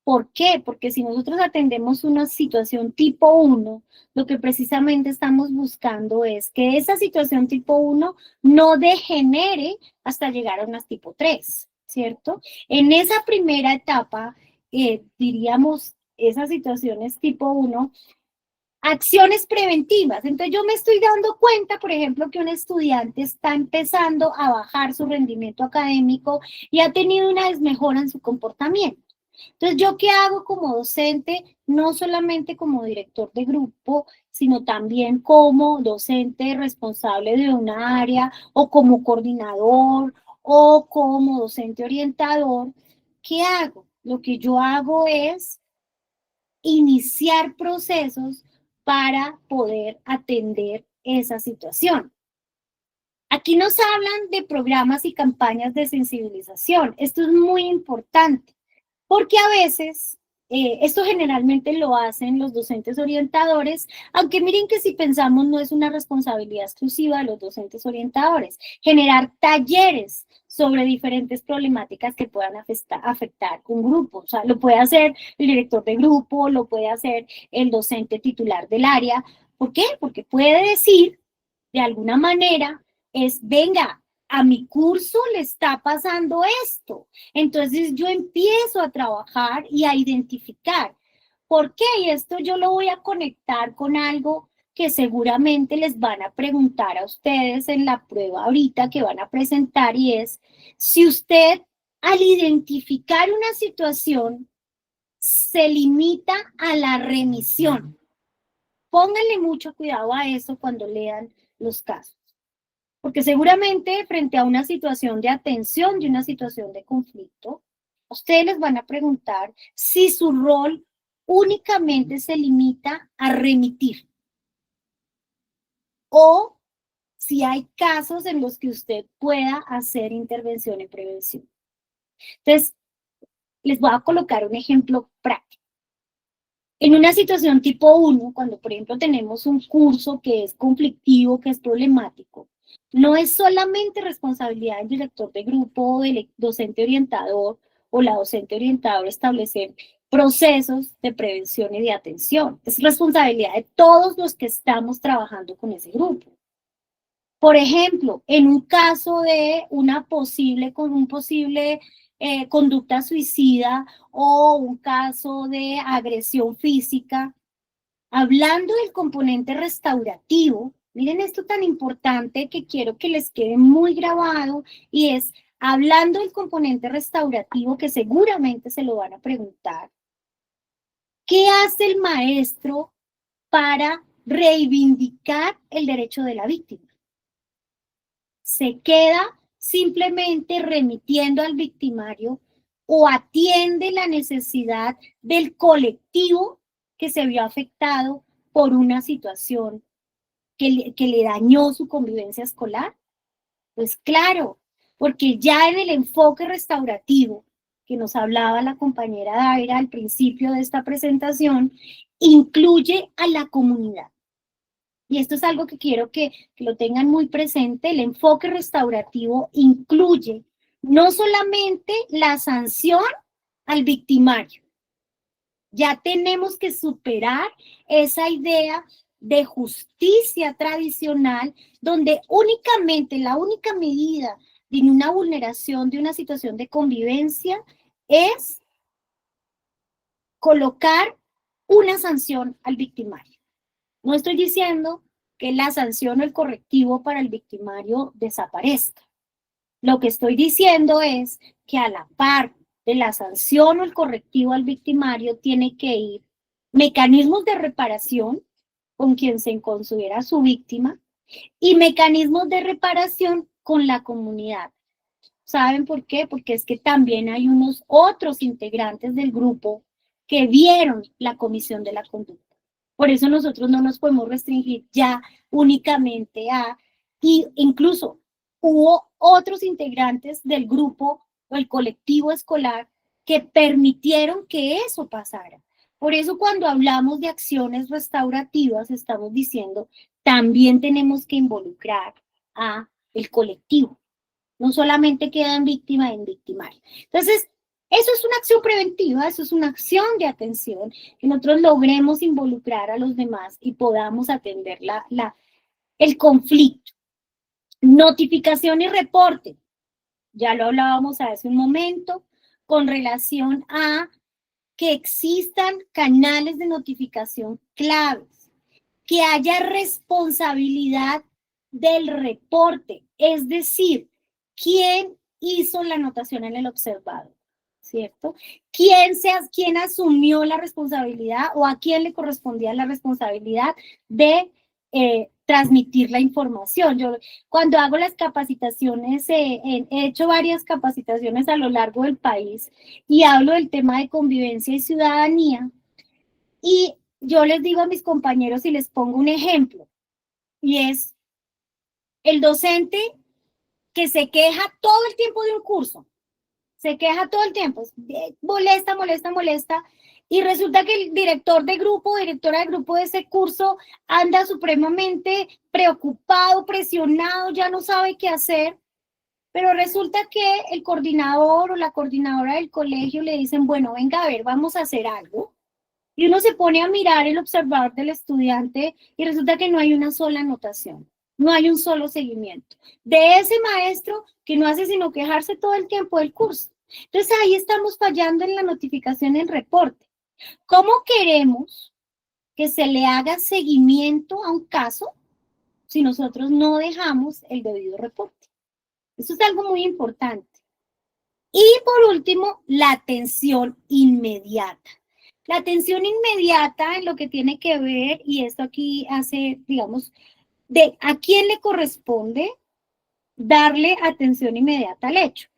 ¿Por qué? Porque si nosotros atendemos una situación tipo 1, lo que precisamente estamos buscando es que esa situación tipo 1 no degenere hasta llegar a unas tipo 3, ¿cierto? En esa primera etapa, diríamos, esas situaciones tipo 1, acciones preventivas. Entonces yo me estoy dando cuenta, por ejemplo, que un estudiante está empezando a bajar su rendimiento académico y ha tenido una desmejora en su comportamiento. Entonces, ¿yo qué hago como docente? No solamente como director de grupo, sino también como docente responsable de una área o como coordinador o como docente orientador. ¿Qué hago? Lo que yo hago es iniciar procesos para poder atender esa situación. Aquí nos hablan de programas y campañas de sensibilización. Esto es muy importante. Porque a veces, esto generalmente lo hacen los docentes orientadores, aunque miren que si pensamos no es una responsabilidad exclusiva de los docentes orientadores. Generar talleres sobre diferentes problemáticas que puedan afectar un grupo. O sea, lo puede hacer el director de grupo, lo puede hacer el docente titular del área. ¿Por qué? Porque puede decir, de alguna manera, venga, a mi curso le está pasando esto. Entonces yo empiezo a trabajar y a identificar ¿Por qué? Y esto yo lo voy a conectar con algo que seguramente les van a preguntar a ustedes en la prueba ahorita que van a presentar, y es si usted al identificar una situación se limita a la remisión. Pónganle mucho cuidado a eso cuando lean los casos, porque seguramente frente a una situación de atención, de una situación de conflicto, ustedes les van a preguntar si su rol únicamente se limita a remitir, o si hay casos en los que usted pueda hacer intervención en prevención. Entonces, les voy a colocar un ejemplo práctico. En una situación tipo 1, cuando por ejemplo tenemos un curso que es conflictivo, que es problemático, no es solamente responsabilidad del director de grupo, del docente orientador o la docente orientadora establecer procesos de prevención y de atención. Es responsabilidad de todos los que estamos trabajando con ese grupo. Por ejemplo, en un caso de un posible conducta suicida o un caso de agresión física, hablando del componente restaurativo, miren esto tan importante que quiero que les quede muy grabado, y es hablando del componente restaurativo, que seguramente se lo van a preguntar. ¿Qué hace el maestro para reivindicar el derecho de la víctima? ¿Se queda simplemente remitiendo al victimario o atiende la necesidad del colectivo que se vio afectado por una situación que le dañó su convivencia escolar? Pues claro, porque ya en el enfoque restaurativo que nos hablaba la compañera Daira al principio de esta presentación, incluye a la comunidad. Y esto es algo que quiero que lo tengan muy presente. El enfoque restaurativo incluye no solamente la sanción al victimario. Ya tenemos que superar esa idea de justicia tradicional donde únicamente la única medida de una vulneración de una situación de convivencia es colocar una sanción al victimario. No estoy diciendo que la sanción o el correctivo para el victimario desaparezca. Lo que estoy diciendo es que a la par de la sanción o el correctivo al victimario tiene que ir mecanismos de reparación con quien se considera su víctima y mecanismos de reparación con la comunidad. ¿Saben por qué? Porque es que también hay unos otros integrantes del grupo que vieron la comisión de la conducta. Por eso nosotros no nos podemos restringir ya únicamente a, y incluso hubo otros integrantes del grupo o el colectivo escolar que permitieron que eso pasara. Por eso cuando hablamos de acciones restaurativas estamos diciendo también tenemos que involucrar a el colectivo. No solamente queda en víctima en victimario. Entonces, eso es una acción preventiva, eso es una acción de atención, que nosotros logremos involucrar a los demás y podamos atender el conflicto. Notificación y reporte. Ya lo hablábamos hace un momento con relación a que existan canales de notificación claves, que haya responsabilidad del reporte, es decir, ¿quién hizo la anotación en el observado? ¿Cierto? ¿Quién asumió la responsabilidad o a quién le correspondía la responsabilidad de transmitir la información? Yo cuando hago las capacitaciones, he hecho varias capacitaciones a lo largo del país y hablo del tema de convivencia y ciudadanía, y yo les digo a mis compañeros y les pongo un ejemplo, y es el docente que se queja todo el tiempo de un curso, se queja todo el tiempo, molesta, y resulta que el director de grupo, directora de grupo de ese curso anda supremamente preocupado, presionado, ya no sabe qué hacer, pero resulta que el coordinador o la coordinadora del colegio le dicen, bueno, venga a ver, vamos a hacer algo. Y uno se pone a mirar el observador del estudiante y resulta que no hay una sola anotación, no hay un solo seguimiento de ese maestro que no hace sino quejarse todo el tiempo del curso. Entonces ahí estamos fallando en la notificación, en el reporte. ¿Cómo queremos que se le haga seguimiento a un caso si nosotros no dejamos el debido reporte? Eso es algo muy importante. Y por último, la atención inmediata. La atención inmediata en lo que tiene que ver, y esto aquí hace, digamos, de a quién le corresponde darle atención inmediata al hecho.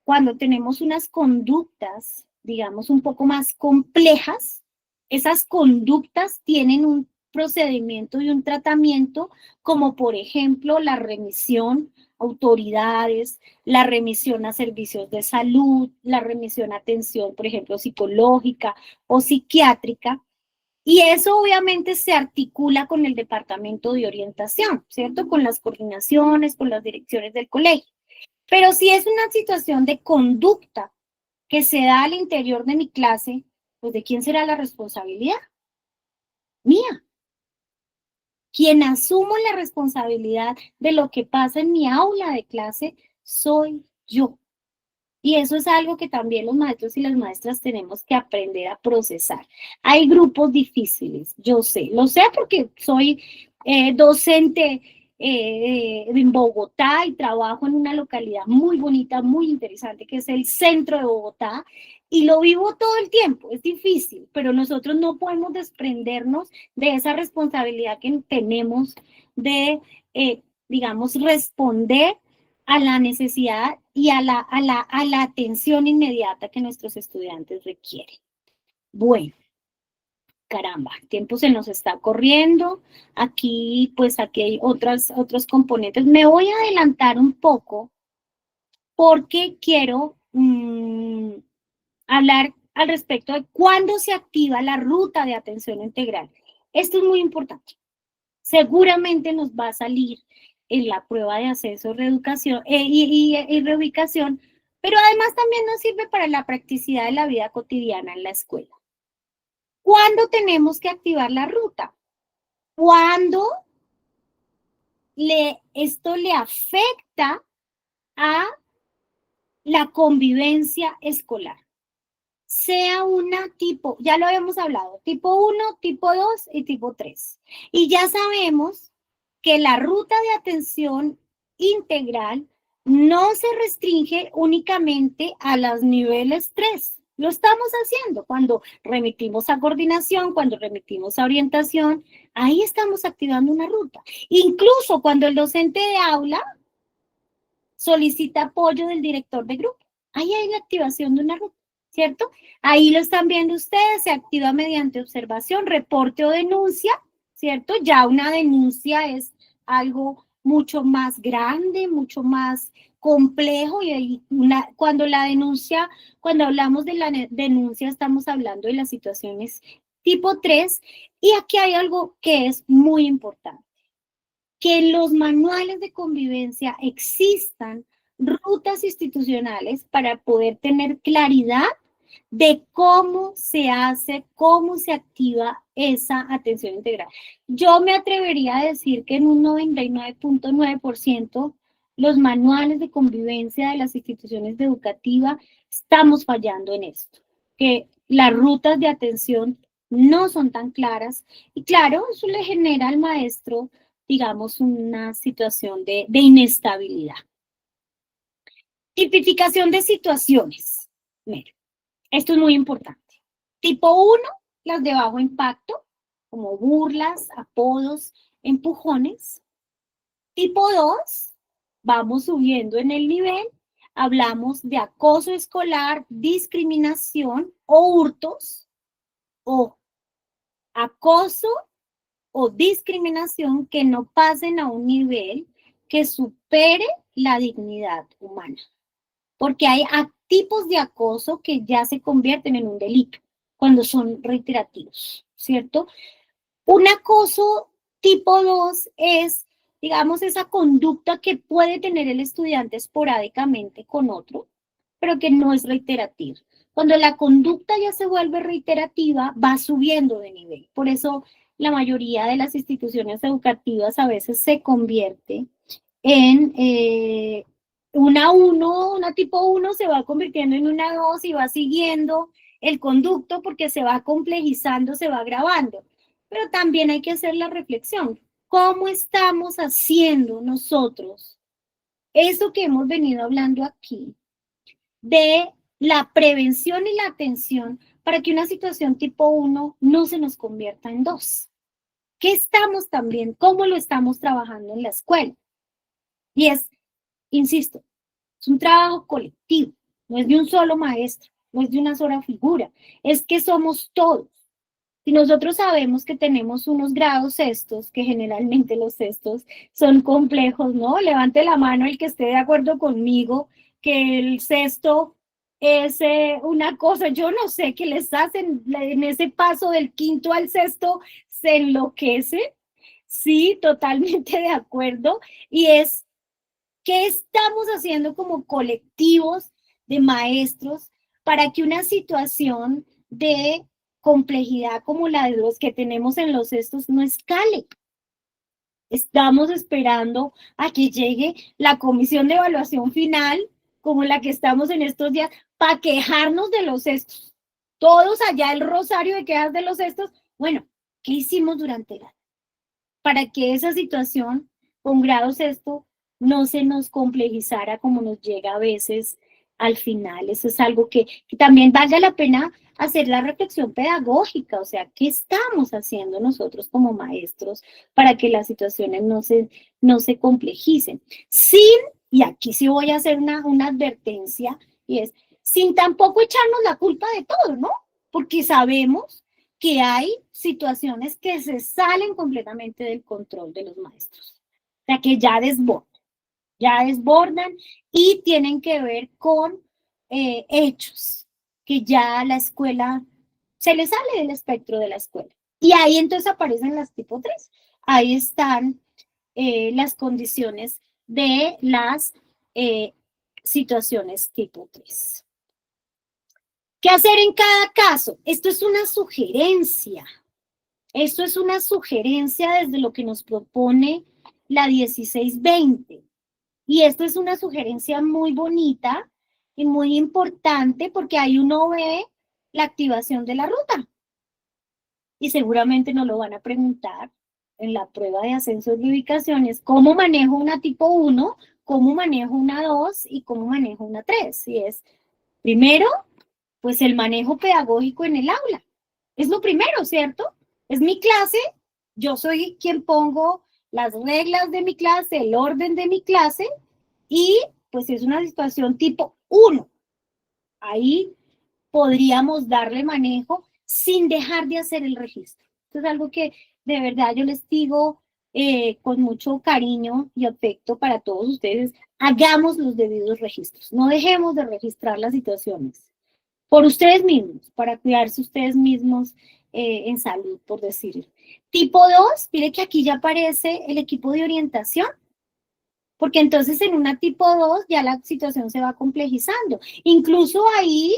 Cuando tenemos unas conductas, digamos, un poco más complejas, esas conductas tienen un procedimiento y un tratamiento, como por ejemplo la remisión a autoridades, la remisión a servicios de salud, la remisión a atención, por ejemplo, psicológica o psiquiátrica, y eso obviamente se articula con el departamento de orientación, ¿cierto? Con las coordinaciones, con las direcciones del colegio. Pero si es una situación de conducta que se da al interior de mi clase, pues ¿de quién será la responsabilidad? Mía. Quien asumo la responsabilidad de lo que pasa en mi aula de clase soy yo. Y eso es algo que también los maestros y las maestras tenemos que aprender a procesar. Hay grupos difíciles, yo sé, lo sé porque soy docente en Bogotá y trabajo en una localidad muy bonita, muy interesante, que es el centro de Bogotá, y lo vivo todo el tiempo, es difícil, pero nosotros no podemos desprendernos de esa responsabilidad que tenemos de, digamos, responder a la necesidad y a la atención inmediata que nuestros estudiantes requieren. Bueno, caramba, el tiempo se nos está corriendo. Aquí, pues aquí hay otros componentes. Me voy a adelantar un poco porque quiero hablar al respecto de cuándo se activa la ruta de atención integral. Esto es muy importante. Seguramente nos va a salir en la prueba de acceso, reeducación y reubicación, pero además también nos sirve para la practicidad de la vida cotidiana en la escuela. ¿Cuándo tenemos que activar la ruta? Cuando esto le afecta a la convivencia escolar. Sea una tipo, ya lo habíamos hablado, tipo 1, tipo 2 y tipo 3. Y ya sabemos que la ruta de atención integral no se restringe únicamente a los niveles 3. Lo estamos haciendo cuando remitimos a coordinación, cuando remitimos a orientación, ahí estamos activando una ruta. Incluso cuando el docente de aula solicita apoyo del director de grupo, ahí hay la activación de una ruta, ¿cierto? Ahí lo están viendo ustedes, se activa mediante observación, reporte o denuncia, ¿cierto? Ya una denuncia es algo mucho más grande, mucho más complejo, y ahí cuando hablamos de la denuncia, estamos hablando de las situaciones tipo 3, y aquí hay algo que es muy importante, que en los manuales de convivencia existan rutas institucionales para poder tener claridad de cómo se hace, cómo se activa esa atención integral. Yo me atrevería a decir que en un 99.9% los manuales de convivencia de las instituciones educativas estamos fallando en esto, que las rutas de atención no son tan claras, y claro, eso le genera al maestro, digamos, una situación de inestabilidad. Tipificación de situaciones. Mira, esto es muy importante. Tipo 1, las de bajo impacto, como burlas, apodos, empujones. Tipo 2, vamos subiendo en el nivel, hablamos de acoso escolar, discriminación o hurtos, o acoso o discriminación que no pasen a un nivel que supere la dignidad humana. Porque hay tipos de acoso que ya se convierten en un delito cuando son reiterativos, ¿cierto? Un acoso tipo 2 es, digamos, esa conducta que puede tener el estudiante esporádicamente con otro, pero que no es reiterativa. Cuando la conducta ya se vuelve reiterativa, va subiendo de nivel. Por eso la mayoría de las instituciones educativas a veces se convierte en una tipo 1 se va convirtiendo en una 2 y va siguiendo el conducto porque se va complejizando, se va agravando. Pero también hay que hacer la reflexión. ¿Cómo estamos haciendo nosotros eso que hemos venido hablando aquí de la prevención y la atención para que una situación tipo 1 no se nos convierta en 2? ¿Qué estamos también, cómo lo estamos trabajando en la escuela? Y es, insisto, es un trabajo colectivo, no es de un solo maestro, no es de una sola figura, es que somos todos. Si nosotros sabemos que tenemos unos grados sextos, que generalmente los sextos son complejos, ¿no? Levante la mano el que esté de acuerdo conmigo, que el sexto es una cosa, yo no sé, qué les hacen en ese paso del quinto al sexto, se enloquece. Sí, totalmente de acuerdo. Y es, ¿qué estamos haciendo como colectivos de maestros para que una situación de complejidad como la de los que tenemos en los sextos no escale? Estamos esperando a que llegue la comisión de evaluación final, como la que estamos en estos días, para quejarnos de los sextos. Todos allá el rosario de quejas de los sextos. Bueno, ¿qué hicimos durante el año para que esa situación con grado sexto no se nos complejizara como nos llega a veces al final? Eso es algo que también valga la pena hacer la reflexión pedagógica, o sea, ¿qué estamos haciendo nosotros como maestros para que las situaciones no se complejicen? Y aquí sí voy a hacer una advertencia, y es, sin tampoco echarnos la culpa de todo, ¿no? Porque sabemos que hay situaciones que se salen completamente del control de los maestros, o sea, que ya desbordan y tienen que ver con hechos que ya la escuela se le sale del espectro de la escuela. Y ahí entonces aparecen las tipo 3. Ahí están las condiciones de las situaciones tipo 3. ¿Qué hacer en cada caso? Esto es una sugerencia. Esto es una sugerencia desde lo que nos propone la 1620. Y esto es una sugerencia muy bonita y muy importante porque ahí uno ve la activación de la ruta. Y seguramente nos lo van a preguntar en la prueba de ascensos de ubicaciones, ¿cómo manejo una tipo 1? ¿Cómo manejo una 2? ¿Y cómo manejo una 3? Y es, primero, pues el manejo pedagógico en el aula. Es lo primero, ¿cierto? Es mi clase, yo soy quien pongo las reglas de mi clase, el orden de mi clase, y pues es una situación tipo 1. Ahí podríamos darle manejo sin dejar de hacer el registro. Esto es algo que de verdad yo les digo con mucho cariño y afecto para todos ustedes. Hagamos los debidos registros. No dejemos de registrar las situaciones por ustedes mismos, para cuidarse ustedes mismos en salud, por decirlo. Tipo 2, mire que aquí ya aparece el equipo de orientación, porque entonces en una tipo 2 ya la situación se va complejizando. Incluso ahí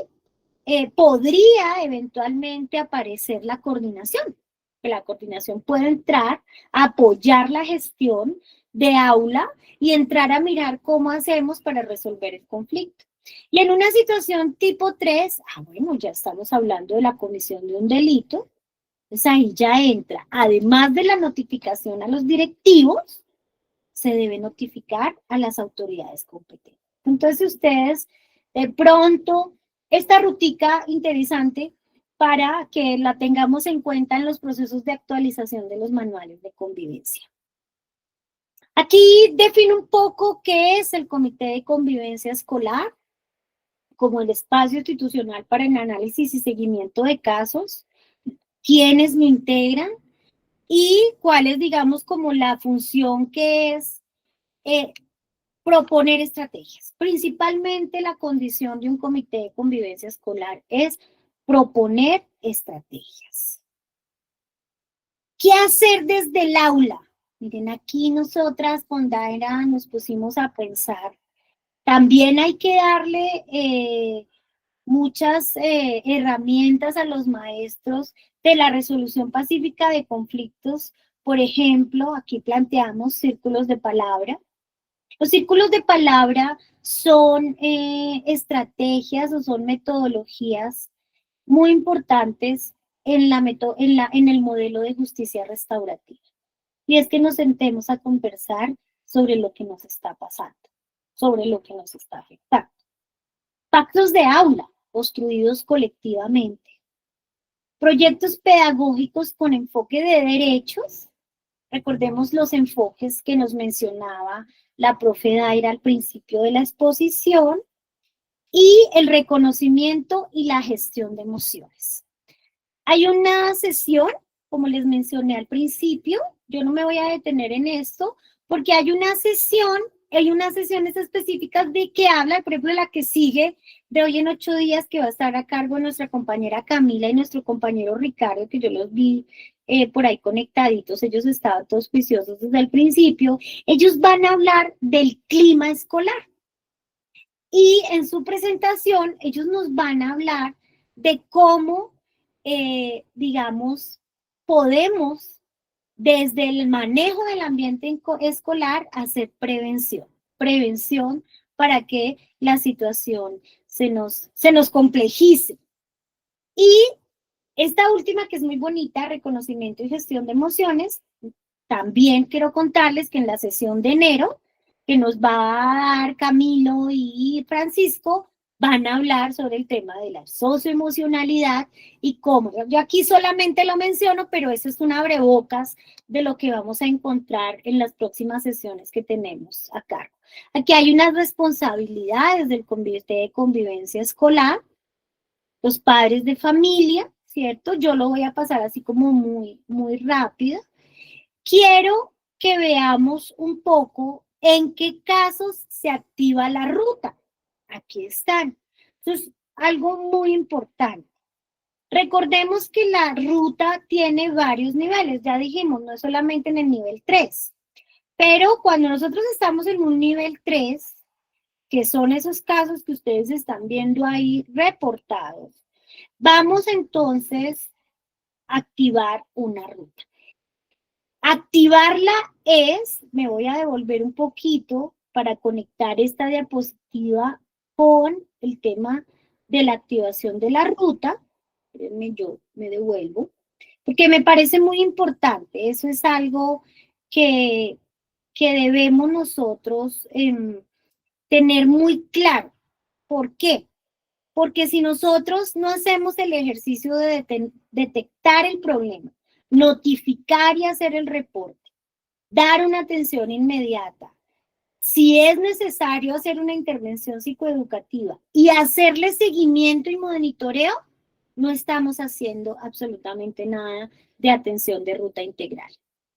podría eventualmente aparecer la coordinación, que la coordinación puede entrar a apoyar la gestión de aula y entrar a mirar cómo hacemos para resolver el conflicto. Y en una situación tipo 3, bueno, ya estamos hablando de la comisión de un delito, entonces ahí ya entra, además de la notificación a los directivos, se debe notificar a las autoridades competentes. Entonces ustedes, de pronto, esta rutica interesante para que la tengamos en cuenta en los procesos de actualización de los manuales de convivencia. Aquí defino un poco qué es el Comité de Convivencia Escolar, como el espacio institucional para el análisis y seguimiento de casos, quiénes me integran y cuál es, digamos, como la función que es proponer estrategias. Principalmente la condición de un comité de convivencia escolar es proponer estrategias. ¿Qué hacer desde el aula? Miren, aquí nosotras con Daira nos pusimos a pensar. También hay que darle muchas herramientas a los maestros de la resolución pacífica de conflictos. Por ejemplo, aquí planteamos círculos de palabra. Los círculos de palabra son estrategias o son metodologías muy importantes en el modelo de justicia restaurativa. Y es que nos sentemos a conversar sobre lo que nos está pasando, sobre lo que nos está afectando. Pactos de aula construidos colectivamente. Proyectos pedagógicos con enfoque de derechos. Recordemos los enfoques que nos mencionaba la profe Daira al principio de la exposición. Y el reconocimiento y la gestión de emociones. Hay una sesión, como les mencioné al principio, yo no me voy a detener en esto, porque hay unas sesiones específicas de que habla, por ejemplo, la que sigue de hoy en 8 días, que va a estar a cargo de nuestra compañera Camila y nuestro compañero Ricardo, que yo los vi por ahí conectaditos, ellos estaban todos juiciosos desde el principio. Ellos van a hablar del clima escolar. Y en su presentación, ellos nos van a hablar de cómo, digamos, podemos, desde el manejo del ambiente escolar, hacer prevención. Prevención para que la situación se nos complejice. Y esta última, que es muy bonita, reconocimiento y gestión de emociones, también quiero contarles que en la sesión de enero, que nos va a dar Camilo y Francisco, van a hablar sobre el tema de la socioemocionalidad y cómo. Yo aquí solamente lo menciono, pero eso es un abrebocas de lo que vamos a encontrar en las próximas sesiones que tenemos a cargo. Aquí hay unas responsabilidades del Comité de Convivencia Escolar, los padres de familia, ¿cierto? Yo lo voy a pasar así como muy rápido. Quiero que veamos un poco en qué casos se activa la ruta. Aquí están. Entonces, algo muy importante. Recordemos que la ruta tiene varios niveles, ya dijimos, no es solamente en el nivel 3. Pero cuando nosotros estamos en un nivel 3, que son esos casos que ustedes están viendo ahí reportados, vamos entonces a activar una ruta. Activarla es, me voy a devolver un poquito para conectar esta diapositiva con el tema de la activación de la ruta. Espérenme, yo me devuelvo, porque me parece muy importante. Eso es algo que debemos nosotros tener muy claro. ¿Por qué? Porque si nosotros no hacemos el ejercicio de detectar el problema, notificar y hacer el reporte, dar una atención inmediata, si es necesario hacer una intervención psicoeducativa y hacerle seguimiento y monitoreo, no estamos haciendo absolutamente nada de atención de ruta integral.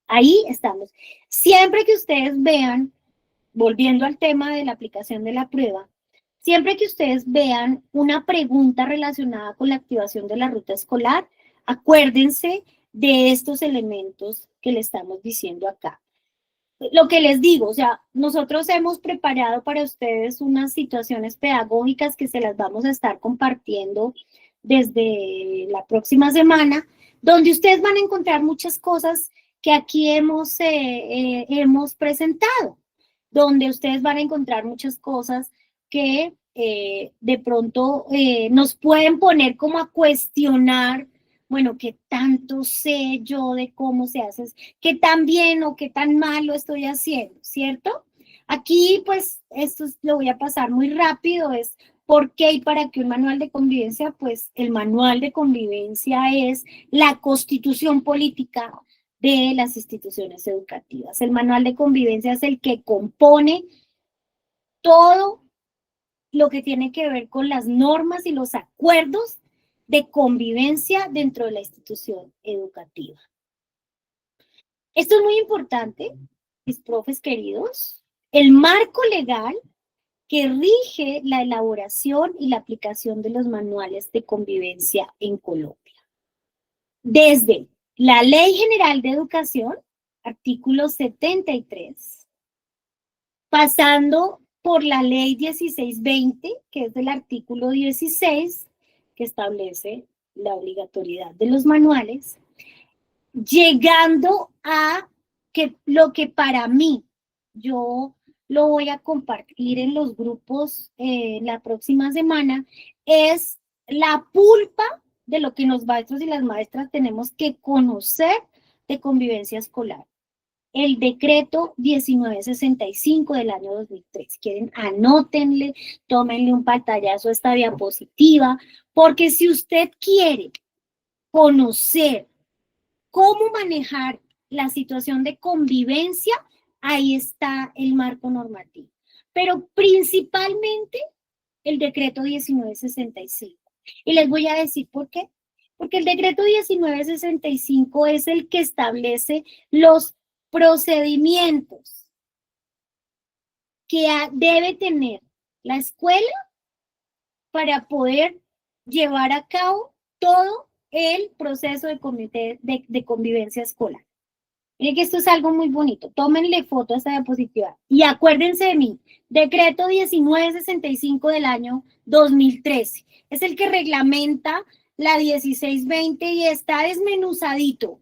Ahí estamos. Siempre que ustedes vean, volviendo al tema de la aplicación de la prueba, siempre que ustedes vean una pregunta relacionada con la activación de la ruta escolar, acuérdense de estos elementos que le estamos diciendo acá. Lo que les digo, o sea, nosotros hemos preparado para ustedes unas situaciones pedagógicas que se las vamos a estar compartiendo desde la próxima semana, donde ustedes van a encontrar muchas cosas que aquí hemos presentado, donde ustedes van a encontrar muchas cosas que de pronto nos pueden poner como a cuestionar, bueno, ¿qué tanto sé yo de cómo se hace? ¿Qué tan bien o qué tan mal lo estoy haciendo? ¿Cierto? Aquí, pues, esto lo voy a pasar muy rápido, es ¿por qué y para qué un manual de convivencia? Pues el manual de convivencia es la constitución política de las instituciones educativas. El manual de convivencia es el que compone todo lo que tiene que ver con las normas y los acuerdos de convivencia dentro de la institución educativa. Esto es muy importante, mis profes queridos. El marco legal que rige la elaboración y la aplicación de los manuales de convivencia en Colombia. Desde la Ley General de Educación, artículo 73, pasando por la Ley 1620, que es del artículo 16, que establece la obligatoriedad de los manuales, llegando a lo que para mí, yo lo voy a compartir en los grupos la próxima semana, es la pulpa de lo que los maestros y las maestras tenemos que conocer de convivencia escolar. El decreto 1965 del año 2003. Quieren, anótenle, tómenle un pantallazo a esta diapositiva, porque si usted quiere conocer cómo manejar la situación de convivencia, ahí está el marco normativo. Pero principalmente el decreto 1965. Y les voy a decir por qué. Porque el decreto 1965 es el que establece los procedimientos que debe tener la escuela para poder llevar a cabo todo el proceso de convivencia escolar. Miren que esto es algo muy bonito. Tómenle foto a esta diapositiva. Y acuérdense de mí, decreto 1965 del año 2013. Es el que reglamenta la 1620 y está desmenuzadito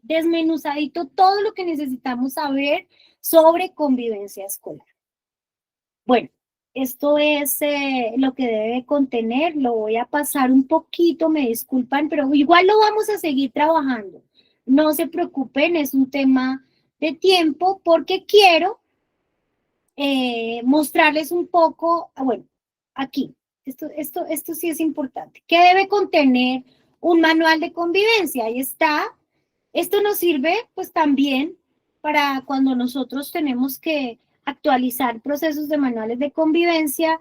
todo lo que necesitamos saber sobre convivencia escolar. Bueno, esto es lo que debe contener. Lo voy a pasar un poquito, me disculpan, pero igual lo vamos a seguir trabajando. No se preocupen, es un tema de tiempo porque quiero mostrarles un poco, bueno, aquí, esto sí es importante. ¿Qué debe contener un manual de convivencia? Ahí está. Esto nos sirve pues también para cuando nosotros tenemos que actualizar procesos de manuales de convivencia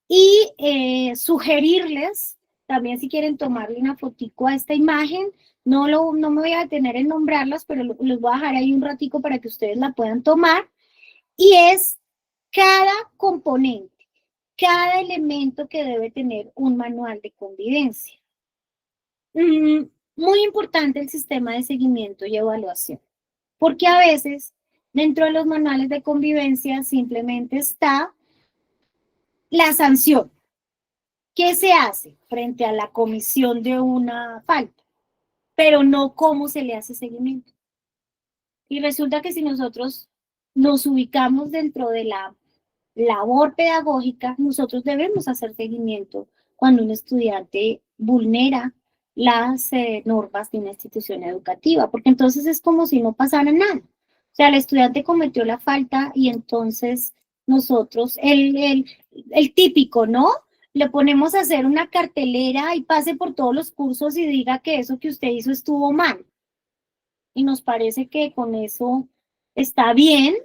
y sugerirles, también si quieren tomarle una fotico a esta imagen, no me voy a detener en nombrarlas, pero los voy a dejar ahí un ratico para que ustedes la puedan tomar, y es cada componente, cada elemento que debe tener un manual de convivencia. Muy importante el sistema de seguimiento y evaluación, porque a veces dentro de los manuales de convivencia simplemente está la sanción. ¿Qué se hace frente a la comisión de una falta? Pero no cómo se le hace seguimiento. Y resulta que si nosotros nos ubicamos dentro de la labor pedagógica, nosotros debemos hacer seguimiento cuando un estudiante vulnera las normas de una institución educativa, porque entonces es como si no pasara nada. O sea, el estudiante cometió la falta y entonces nosotros, el típico, ¿no? Le ponemos a hacer una cartelera y pase por todos los cursos y diga que eso que usted hizo estuvo mal. Y nos parece que con eso está bien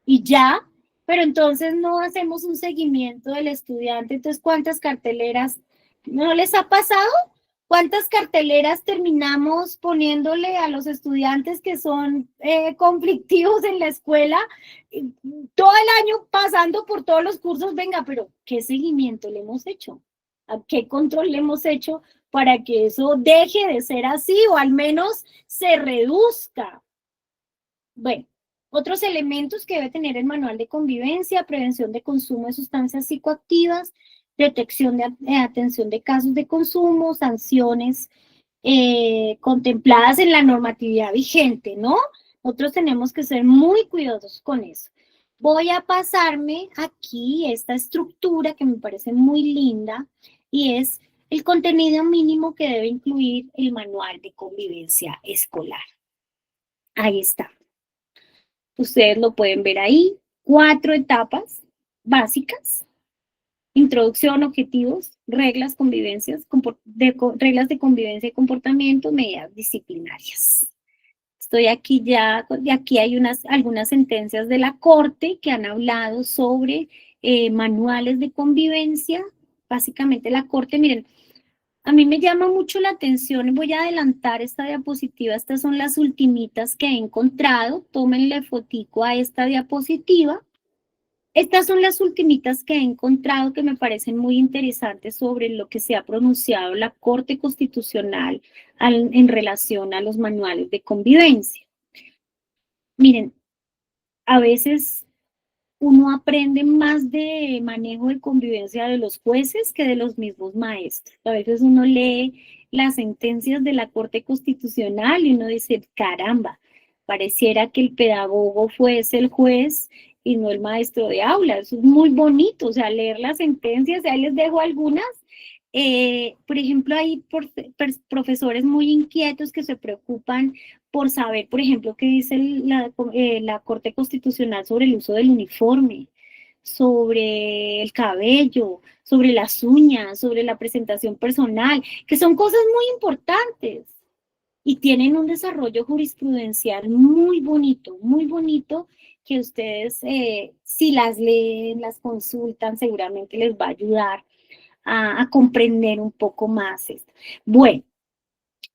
y ya, pero entonces no hacemos un seguimiento del estudiante. Entonces, ¿cuántas carteleras no les ha pasado? ¿Cuántas carteleras terminamos poniéndole a los estudiantes que son conflictivos en la escuela? Todo el año pasando por todos los cursos, venga, pero ¿qué seguimiento le hemos hecho? ¿A qué control le hemos hecho para que eso deje de ser así o al menos se reduzca? Bueno, otros elementos que debe tener el manual de convivencia: prevención de consumo de sustancias psicoactivas, detección de atención de casos de consumo, sanciones contempladas en la normatividad vigente, ¿no? Nosotros tenemos que ser muy cuidadosos con eso. Voy a pasarme aquí esta estructura que me parece muy linda y es el contenido mínimo que debe incluir el manual de convivencia escolar. Ahí está. Ustedes lo pueden ver ahí. 4 etapas básicas: introducción, objetivos, reglas, reglas de convivencia y comportamiento, medidas disciplinarias. Estoy aquí ya, y aquí hay algunas sentencias de la Corte que han hablado sobre manuales de convivencia. Básicamente la Corte, miren, a mí me llama mucho la atención, voy a adelantar esta diapositiva, estas son las ultimitas que he encontrado, tómenle fotico a esta diapositiva. Estas son las ultimitas que he encontrado que me parecen muy interesantes sobre lo que se ha pronunciado la Corte Constitucional en relación a los manuales de convivencia. Miren, a veces uno aprende más de manejo de convivencia de los jueces que de los mismos maestros. A veces uno lee las sentencias de la Corte Constitucional y uno dice, caramba, pareciera que el pedagogo fuese el juez y no el maestro de aula. Eso es muy bonito, o sea, leer las sentencias, ahí les dejo algunas, Por ejemplo, hay profesores muy inquietos que se preocupan por saber, por ejemplo, qué dice la Corte Constitucional sobre el uso del uniforme, sobre el cabello, sobre las uñas, sobre la presentación personal, que son cosas muy importantes y tienen un desarrollo jurisprudencial muy bonito, que ustedes, si las leen, las consultan, seguramente les va a ayudar a comprender un poco más esto. Bueno,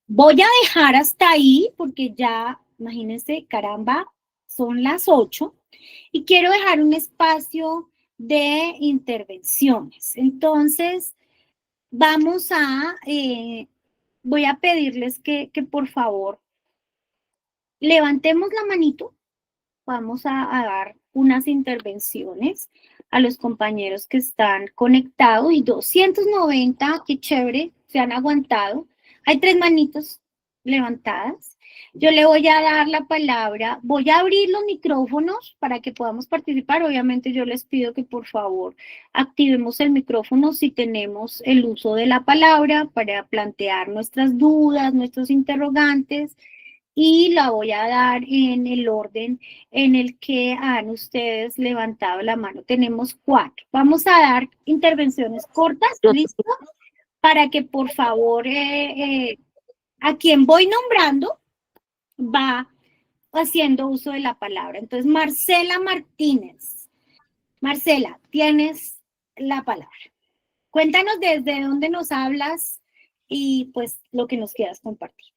voy a dejar hasta ahí porque ya, imagínense, caramba, son las 8 y quiero dejar un espacio de intervenciones. Entonces, vamos a, voy a pedirles que por favor levantemos la manito. Vamos a dar unas intervenciones a los compañeros que están conectados y 290, qué chévere, se han aguantado. Hay 3 manitos levantadas. Yo le voy a dar la palabra, voy a abrir los micrófonos para que podamos participar. Obviamente yo les pido que por favor activemos el micrófono si tenemos el uso de la palabra para plantear nuestras dudas, nuestros interrogantes, y la voy a dar en el orden en el que han ustedes levantado la mano. Tenemos 4. Vamos a dar intervenciones cortas, ¿listo? Para que por favor a quien voy nombrando va haciendo uso de la palabra. Entonces, Marcela Martínez. Marcela, tienes la palabra. Cuéntanos desde dónde nos hablas y pues lo que nos quieras compartir.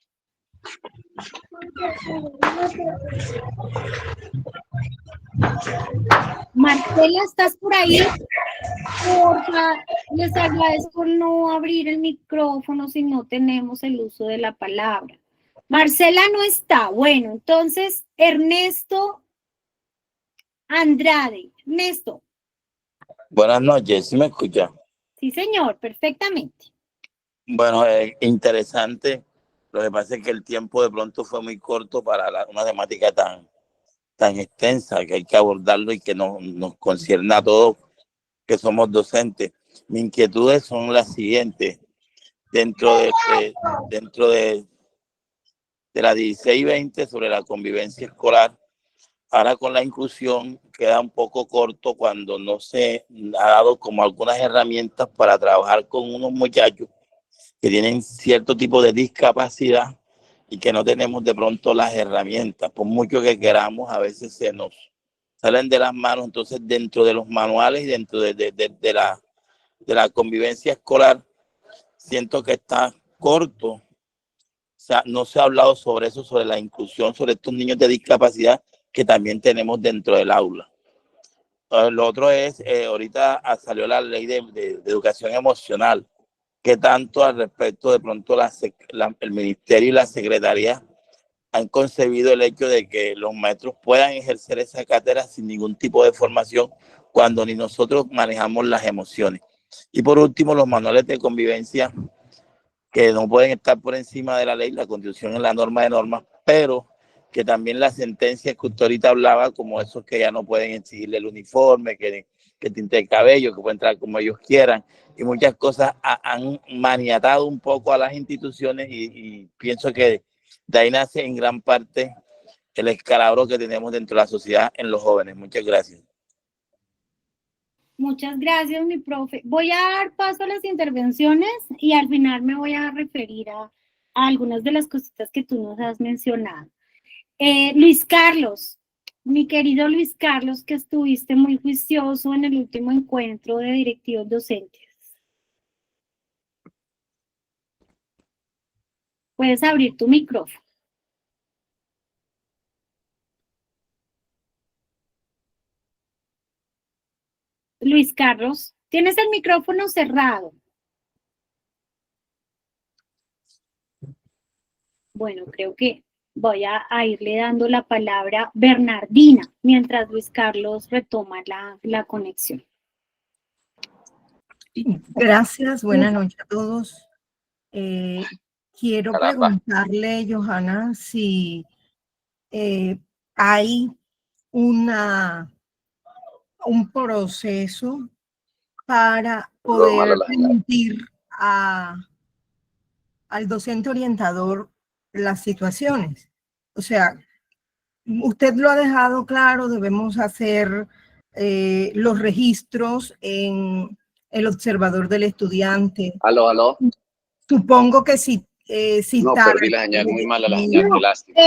Marcela, ¿estás por ahí? Porfa, les agradezco no abrir el micrófono si no tenemos el uso de la palabra. Marcela no está. Bueno, entonces, Ernesto Andrade. Ernesto. Buenas noches, ¿sí me escucha? Sí, señor, perfectamente. Bueno, interesante. Lo que pasa es que el tiempo de pronto fue muy corto para una temática tan extensa que hay que abordarlo y que nos concierne a todos que somos docentes. Mis inquietudes son las siguientes. Dentro de la 16-20 sobre la convivencia escolar, ahora con la inclusión queda un poco corto cuando no se ha dado como algunas herramientas para trabajar con unos muchachos que tienen cierto tipo de discapacidad y que no tenemos de pronto las herramientas. Por mucho que queramos, a veces se nos salen de las manos. Entonces, dentro de los manuales y dentro de la convivencia escolar, siento que está corto. O sea, no se ha hablado sobre eso, sobre la inclusión, sobre estos niños de discapacidad que también tenemos dentro del aula. Lo otro es, ahorita salió la ley de educación emocional. ¿Qué tanto al respecto de pronto el ministerio y la secretaría han concebido el hecho de que los maestros puedan ejercer esa cátedra sin ningún tipo de formación cuando ni nosotros manejamos las emociones? Y por último, los manuales de convivencia, que no pueden estar por encima de la ley, la Constitución es la norma de normas, pero que también las sentencias que usted ahorita hablaba, como esos que ya no pueden exigirle el uniforme, que tinte el cabello, que pueden entrar como ellos quieran, y muchas cosas han maniatado un poco a las instituciones y pienso que de ahí nace en gran parte el escalabro que tenemos dentro de la sociedad en los jóvenes. Muchas gracias. Muchas gracias, mi profe. Voy a dar paso a las intervenciones y al final me voy a referir a algunas de las cositas que tú nos has mencionado. Luis Carlos, mi querido Luis Carlos, que estuviste muy juicioso en el último encuentro de directivos docentes. Puedes abrir tu micrófono. Luis Carlos, tienes el micrófono cerrado. Bueno, creo que voy a irle dando la palabra a Bernardina, mientras Luis Carlos retoma la conexión. Gracias, buenas noches a todos. Quiero preguntarle, Johanna, si hay un proceso para poder permitir al docente orientador las situaciones. O sea, usted lo ha dejado claro, debemos hacer los registros en el observador del estudiante. Aló. Supongo que si No, perdí la señal, muy mala la señal, qué lástima.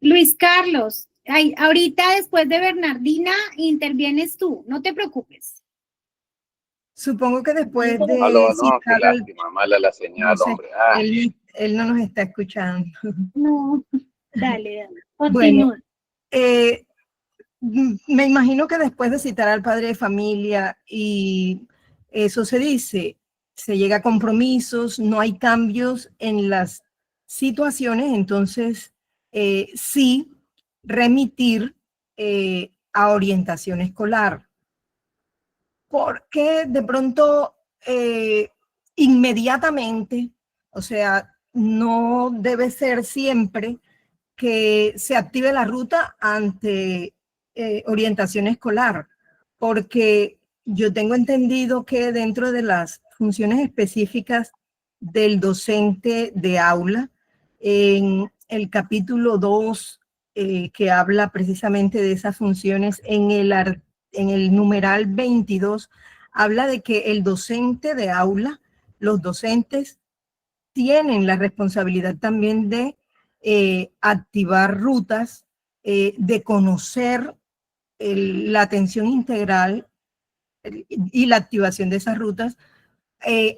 Luis Carlos, ahorita después de Bernardina intervienes tú, no te preocupes. Supongo que después de Aló, no, citar qué lástima, mala la señal, no sé, hombre. él no nos está escuchando. No, dale, Bueno, continúa. me imagino que después de citar al padre de familia y eso se dice, se llega a compromisos, no hay cambios en las situaciones, entonces sí remitir a orientación escolar. Porque de pronto inmediatamente, o sea, no debe ser siempre que se active la ruta ante orientación escolar, porque yo tengo entendido que dentro de las funciones específicas del docente de aula, en el capítulo 2, que habla precisamente de esas funciones, en el numeral 22, habla de que el docente de aula, los docentes tienen la responsabilidad también de activar rutas, de conocer la atención integral y la activación de esas rutas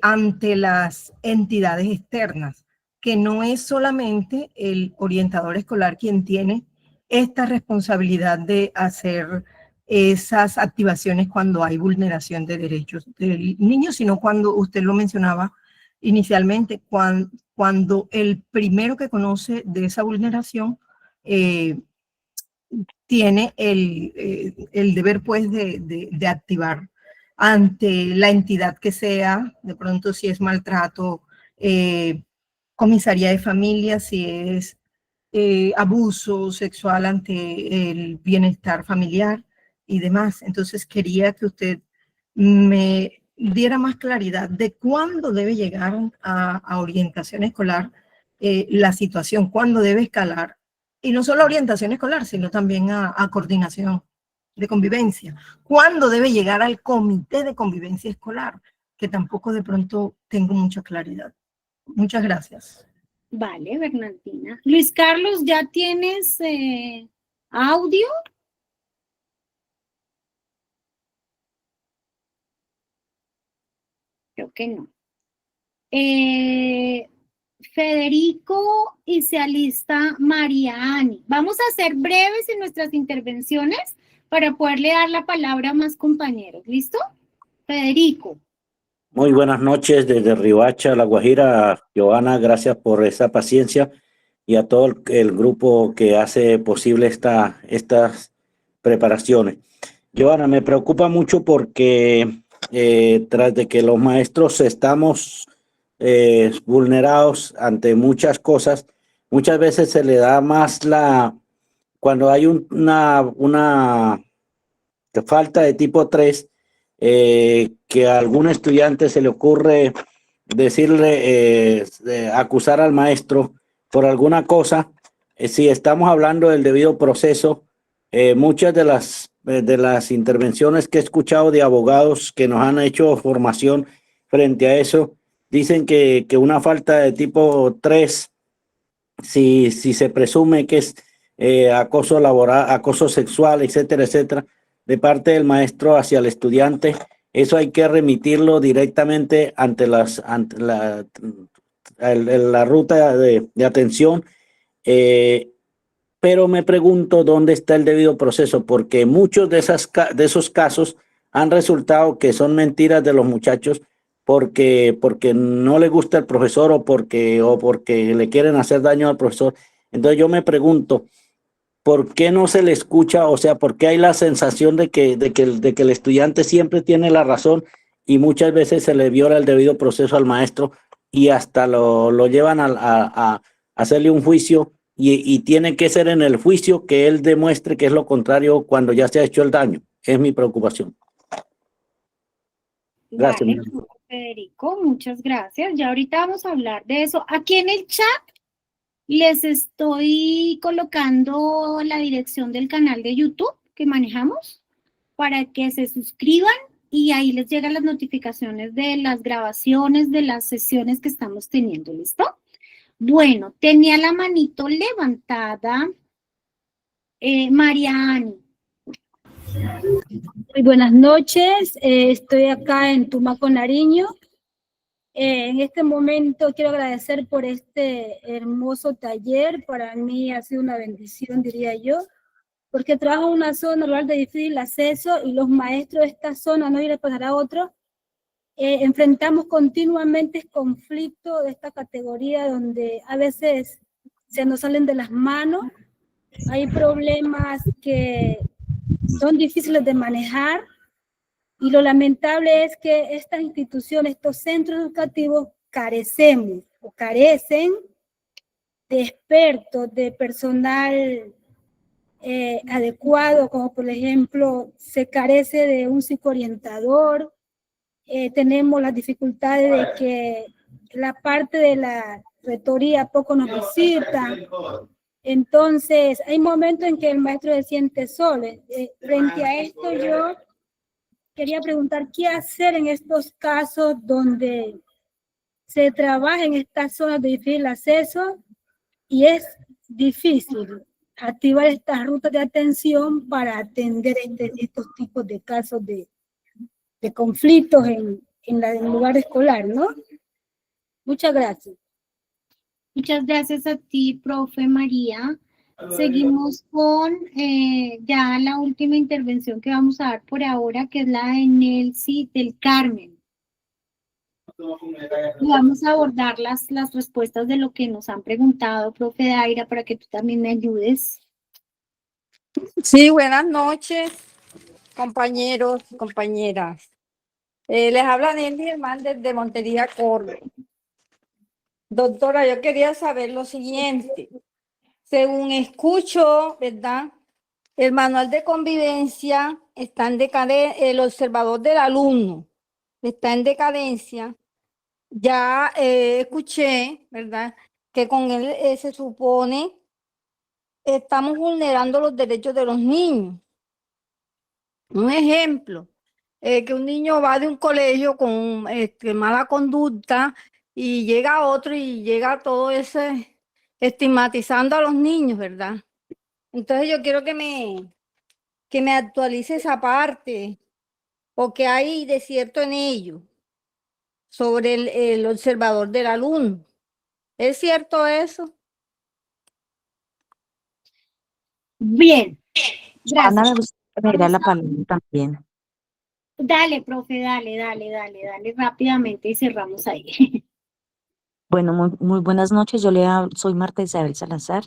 ante las entidades externas, que no es solamente el orientador escolar quien tiene esta responsabilidad de hacer esas activaciones cuando hay vulneración de derechos del niño, sino cuando usted lo mencionaba inicialmente, cuando el primero que conoce de esa vulneración tiene el deber pues de activar ante la entidad que sea, de pronto si es maltrato, comisaría de familia, si es abuso sexual ante el bienestar familiar y demás. Entonces quería que usted me diera más claridad de cuándo debe llegar a orientación escolar la situación, cuándo debe escalar. Y no solo a orientación escolar, sino también a coordinación de convivencia. ¿Cuándo debe llegar al comité de convivencia escolar? Que tampoco de pronto tengo mucha claridad. Muchas gracias. Vale, Bernardina. Luis Carlos, ¿ya tienes audio? Creo que no. Federico y se alista María Ani. Vamos a ser breves en nuestras intervenciones para poderle dar la palabra a más compañeros. ¿Listo? Federico. Muy buenas noches desde Riohacha, La Guajira. Johanna, gracias por esa paciencia y a todo el grupo que hace posible estas preparaciones. Johanna, me preocupa mucho porque tras de que los maestros estamos vulnerados ante muchas cosas, muchas veces se le da más cuando hay una falta de tipo 3, que a algún estudiante se le ocurre decirle, acusar al maestro por alguna cosa. Si estamos hablando del debido proceso, muchas de las intervenciones que he escuchado de abogados que nos han hecho formación frente a eso, dicen que una falta de tipo 3, si se presume que es acoso laboral, acoso sexual, etcétera, etcétera, de parte del maestro hacia el estudiante, eso hay que remitirlo directamente ante la ruta de atención. Pero me pregunto dónde está el debido proceso, porque muchos de esos casos han resultado que son mentiras de los muchachos porque no le gusta el profesor o porque le quieren hacer daño al profesor. Entonces yo me pregunto, ¿por qué no se le escucha? O sea, ¿por qué hay la sensación de que el estudiante siempre tiene la razón y muchas veces se le viola el debido proceso al maestro y hasta lo llevan a hacerle un juicio y tiene que ser en el juicio que él demuestre que es lo contrario cuando ya se ha hecho el daño? Es mi preocupación. Gracias. Vale, Federico, muchas gracias. Ya ahorita vamos a hablar de eso. Aquí en el chat les estoy colocando la dirección del canal de YouTube que manejamos para que se suscriban y ahí les llegan las notificaciones de las grabaciones de las sesiones que estamos teniendo, ¿listo? Bueno, tenía la manito levantada María Ani. Muy buenas noches, estoy acá en Tumaco, Nariño. En este momento quiero agradecer por este hermoso taller. Para mí ha sido una bendición, diría yo, porque trabajo en una zona rural de difícil acceso y los maestros de esta zona, no iré a pasar a otro, enfrentamos continuamente conflictos de esta categoría donde a veces se nos salen de las manos, hay problemas que son difíciles de manejar y lo lamentable es que estas instituciones, estos centros educativos carecen de expertos, de personal adecuado, como por ejemplo se carece de un psicoorientador, tenemos las dificultades de que la parte de la rectoría poco nos visita. Entonces, hay momentos en que el maestro se siente solo. Frente a esto, yo quería preguntar qué hacer en estos casos donde se trabaja en estas zonas de difícil acceso y es difícil activar estas rutas de atención para atender estos tipos de casos de conflictos en el lugar escolar, ¿no? Muchas gracias. Muchas gracias a ti, profe María. Seguimos con ya la última intervención que vamos a dar por ahora, que es la de Nelcy del Carmen. Y vamos a abordar las respuestas de lo que nos han preguntado, profe Daira, para que tú también me ayudes. Sí, buenas noches, compañeros y compañeras. Les habla Nelly Hernández de Montería, Córdoba. Doctora, yo quería saber lo siguiente. Según escucho, ¿verdad? El manual de convivencia está en decadencia, el observador del alumno está en decadencia. Ya escuché, ¿verdad? Que con él se supone estamos vulnerando los derechos de los niños. Un ejemplo, que un niño va de un colegio con mala conducta y llega a otro y llega todo ese estigmatizando a los niños, ¿verdad? Entonces yo quiero que me actualice esa parte, o que hay de cierto en ello, sobre el observador del alumno. ¿Es cierto eso? Bien, gracias. Ana, me gustaría la palabra también. Dale, profe, dale rápidamente y cerramos ahí. Bueno, muy buenas noches. Soy Marta Isabel Salazar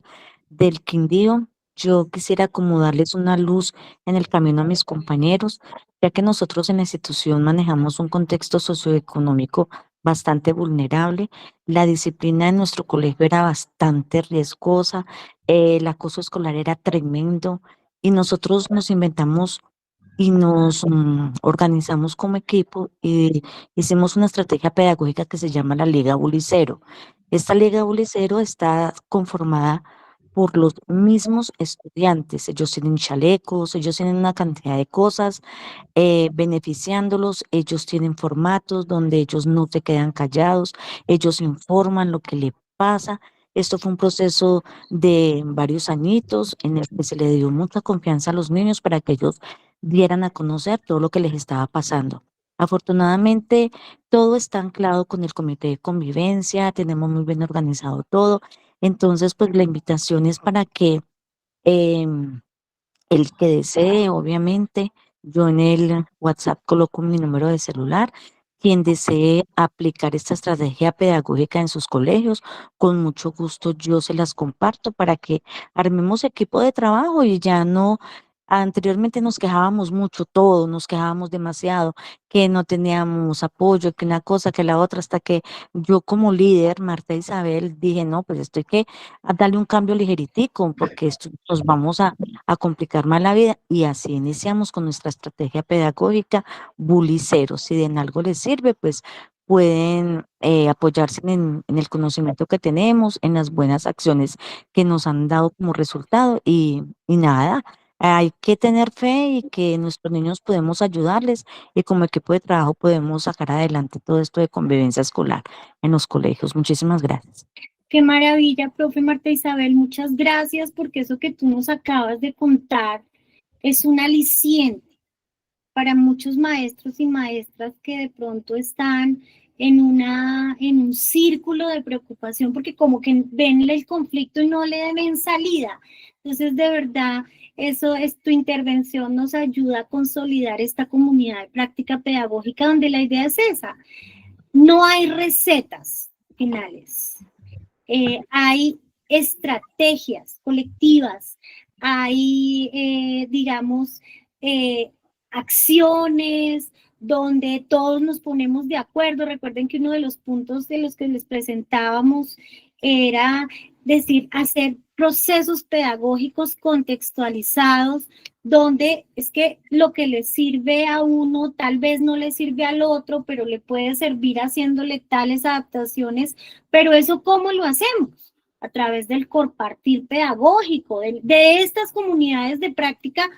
del Quindío. Yo quisiera como darles una luz en el camino a mis compañeros, ya que nosotros en la institución manejamos un contexto socioeconómico bastante vulnerable. La disciplina en nuestro colegio era bastante riesgosa, el acoso escolar era tremendo y nosotros nos inventamos y nos organizamos como equipo y hicimos una estrategia pedagógica que se llama la Liga Bulicero. Esta Liga Bulicero está conformada por los mismos estudiantes. Ellos tienen chalecos, ellos tienen una cantidad de cosas beneficiándolos. Ellos tienen formatos donde ellos no se quedan callados, ellos informan lo que le pasa. Esto fue un proceso de varios añitos en el que se le dio mucha confianza a los niños para que ellos dieran a conocer todo lo que les estaba pasando. Afortunadamente, todo está anclado con el comité de convivencia, tenemos muy bien organizado todo. Entonces, pues la invitación es para que el que desee, obviamente, yo en el WhatsApp coloco mi número de celular. Quien desee aplicar esta estrategia pedagógica en sus colegios, con mucho gusto yo se las comparto para que armemos equipo de trabajo y ya no. Anteriormente nos quejábamos mucho, todos nos quejábamos demasiado, que no teníamos apoyo, que una cosa, que la otra, hasta que yo como líder, Marta Isabel, dije, no, pues esto hay que darle un cambio ligeritico, porque esto nos vamos a complicar más la vida, y así iniciamos con nuestra estrategia pedagógica Bulicero. Si de en algo les sirve, pues pueden apoyarse en el conocimiento que tenemos, en las buenas acciones que nos han dado como resultado y nada, hay que tener fe y que nuestros niños podemos ayudarles y como equipo de trabajo podemos sacar adelante todo esto de convivencia escolar en los colegios. Muchísimas gracias. Qué maravilla, profe Marta Isabel, muchas gracias porque eso que tú nos acabas de contar es un aliciente para muchos maestros y maestras que de pronto están en un círculo de preocupación porque como que ven el conflicto y no le ven salida. Entonces, de verdad, tu intervención nos ayuda a consolidar esta comunidad de práctica pedagógica donde la idea es esa. No hay recetas finales. Hay estrategias colectivas, hay, digamos, acciones donde todos nos ponemos de acuerdo. Recuerden que uno de los puntos de los que les presentábamos era decir, hacer procesos pedagógicos contextualizados, donde es que lo que le sirve a uno tal vez no le sirve al otro, pero le puede servir haciéndole tales adaptaciones. Pero eso, ¿cómo lo hacemos? A través del compartir pedagógico, de estas comunidades de práctica,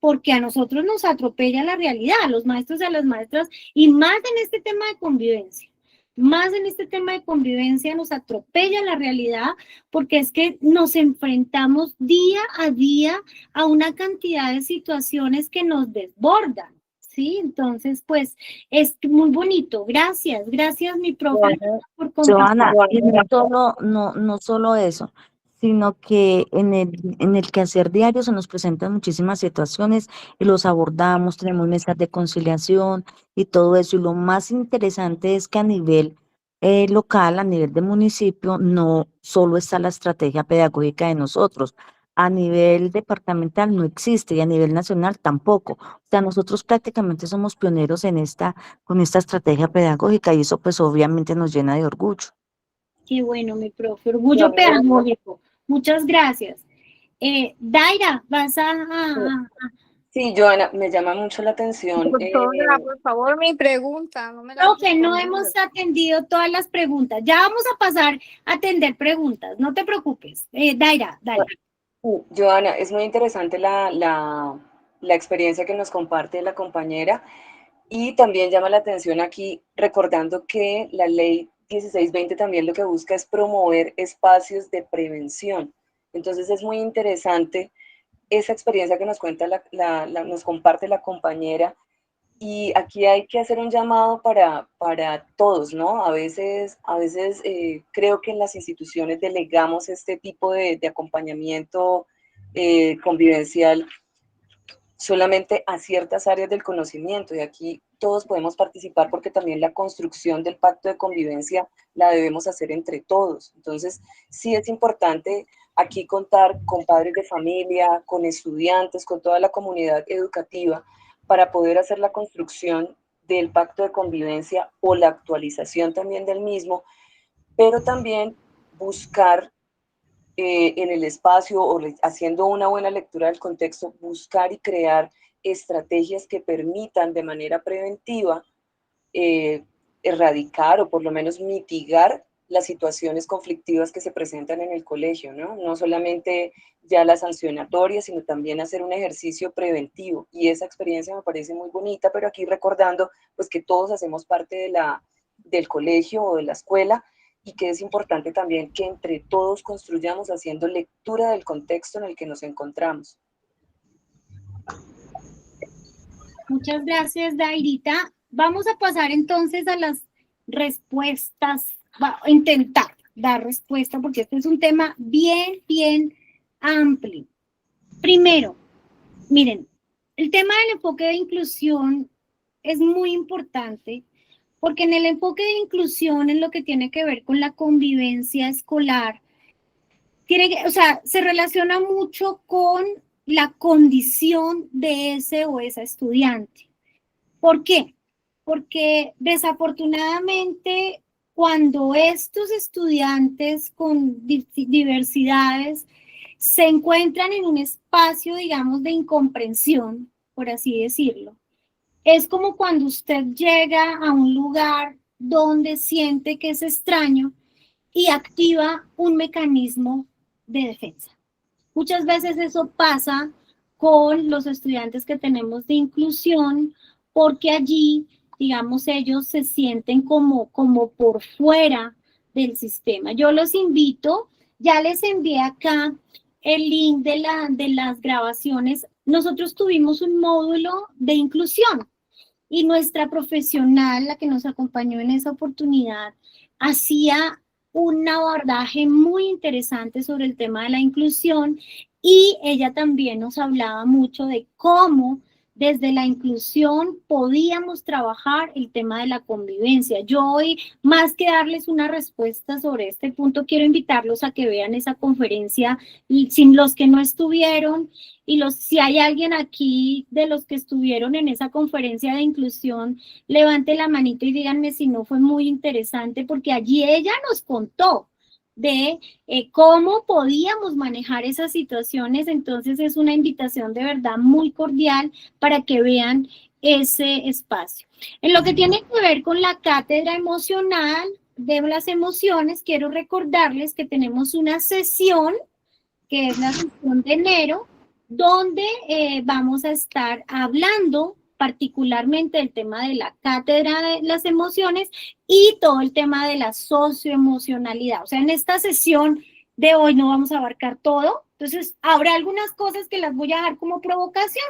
porque a nosotros nos atropella la realidad, a los maestros y a las maestras, y más en este tema de convivencia. Más en este tema de convivencia nos atropella la realidad porque es que nos enfrentamos día a día a una cantidad de situaciones que nos desbordan, ¿sí? Entonces, pues, es muy bonito. Gracias mi profe, por Joana, compartir. no solo eso, sino que en el quehacer diario se nos presentan muchísimas situaciones y los abordamos, tenemos mesas de conciliación y todo eso. Y lo más interesante es que a nivel local, a nivel de municipio, no solo está la estrategia pedagógica de nosotros, a nivel departamental no existe y a nivel nacional tampoco. O sea, nosotros prácticamente somos pioneros con esta estrategia pedagógica y eso pues obviamente nos llena de orgullo. Qué bueno, mi profe, orgullo pedagógico. Muchas gracias. Daira, vas a... Sí, Joana, me llama mucho la atención. Doctora, por favor, mi pregunta. No, Profe, no hemos atendido todas las preguntas. Ya vamos a pasar a atender preguntas, no te preocupes. Daira, dale. Joana, es muy interesante la experiencia que nos comparte la compañera y también llama la atención aquí recordando que la ley 1620 también lo que busca es promover espacios de prevención. Entonces es muy interesante esa experiencia que nos cuenta nos comparte la compañera, y aquí hay que hacer un llamado para todos, ¿no? A veces creo que en las instituciones delegamos este tipo de acompañamiento convivencial solamente a ciertas áreas del conocimiento, y aquí todos podemos participar porque también la construcción del pacto de convivencia la debemos hacer entre todos. Entonces, sí es importante aquí contar con padres de familia, con estudiantes, con toda la comunidad educativa para poder hacer la construcción del pacto de convivencia o la actualización también del mismo, pero también buscar en el espacio o haciendo una buena lectura del contexto, buscar y crear estrategias que permitan de manera preventiva erradicar o por lo menos mitigar las situaciones conflictivas que se presentan en el colegio, ¿no? No solamente ya las sancionatorias, sino también hacer un ejercicio preventivo. Y esa experiencia me parece muy bonita, pero aquí recordando pues que todos hacemos parte del colegio o de la escuela, y que es importante también que entre todos construyamos haciendo lectura del contexto en el que nos encontramos. Muchas gracias, Dairita. Vamos a pasar entonces a las respuestas, a intentar dar respuesta, porque este es un tema bien amplio. Primero, miren, el tema del enfoque de inclusión es muy importante, porque en el enfoque de inclusión, en lo que tiene que ver con la convivencia escolar, se relaciona mucho con la condición de ese o esa estudiante. ¿Por qué? Porque desafortunadamente cuando estos estudiantes con diversidades se encuentran en un espacio, digamos, de incomprensión, por así decirlo, es como cuando usted llega a un lugar donde siente que es extraño y activa un mecanismo de defensa. Muchas veces eso pasa con los estudiantes que tenemos de inclusión, porque allí, digamos, ellos se sienten como por fuera del sistema. Yo los invito, ya les envié acá el link de las grabaciones. Nosotros tuvimos un módulo de inclusión y nuestra profesional, la que nos acompañó en esa oportunidad, hacía un abordaje muy interesante sobre el tema de la inclusión y ella también nos hablaba mucho de cómo desde la inclusión podíamos trabajar el tema de la convivencia. Yo hoy, más que darles una respuesta sobre este punto, quiero invitarlos a que vean esa conferencia, y sin los que no estuvieron, y si hay alguien aquí de los que estuvieron en esa conferencia de inclusión, levante la manito y díganme si no fue muy interesante, porque allí ella nos contó de cómo podíamos manejar esas situaciones. Entonces es una invitación de verdad muy cordial para que vean ese espacio. En lo que tiene que ver con la cátedra emocional de las emociones, quiero recordarles que tenemos una sesión, que es la sesión de enero, donde vamos a estar hablando particularmente del tema de la cátedra de las emociones y todo el tema de la socioemocionalidad. O sea, en esta sesión de hoy no vamos a abarcar todo, entonces habrá algunas cosas que las voy a dejar como provocación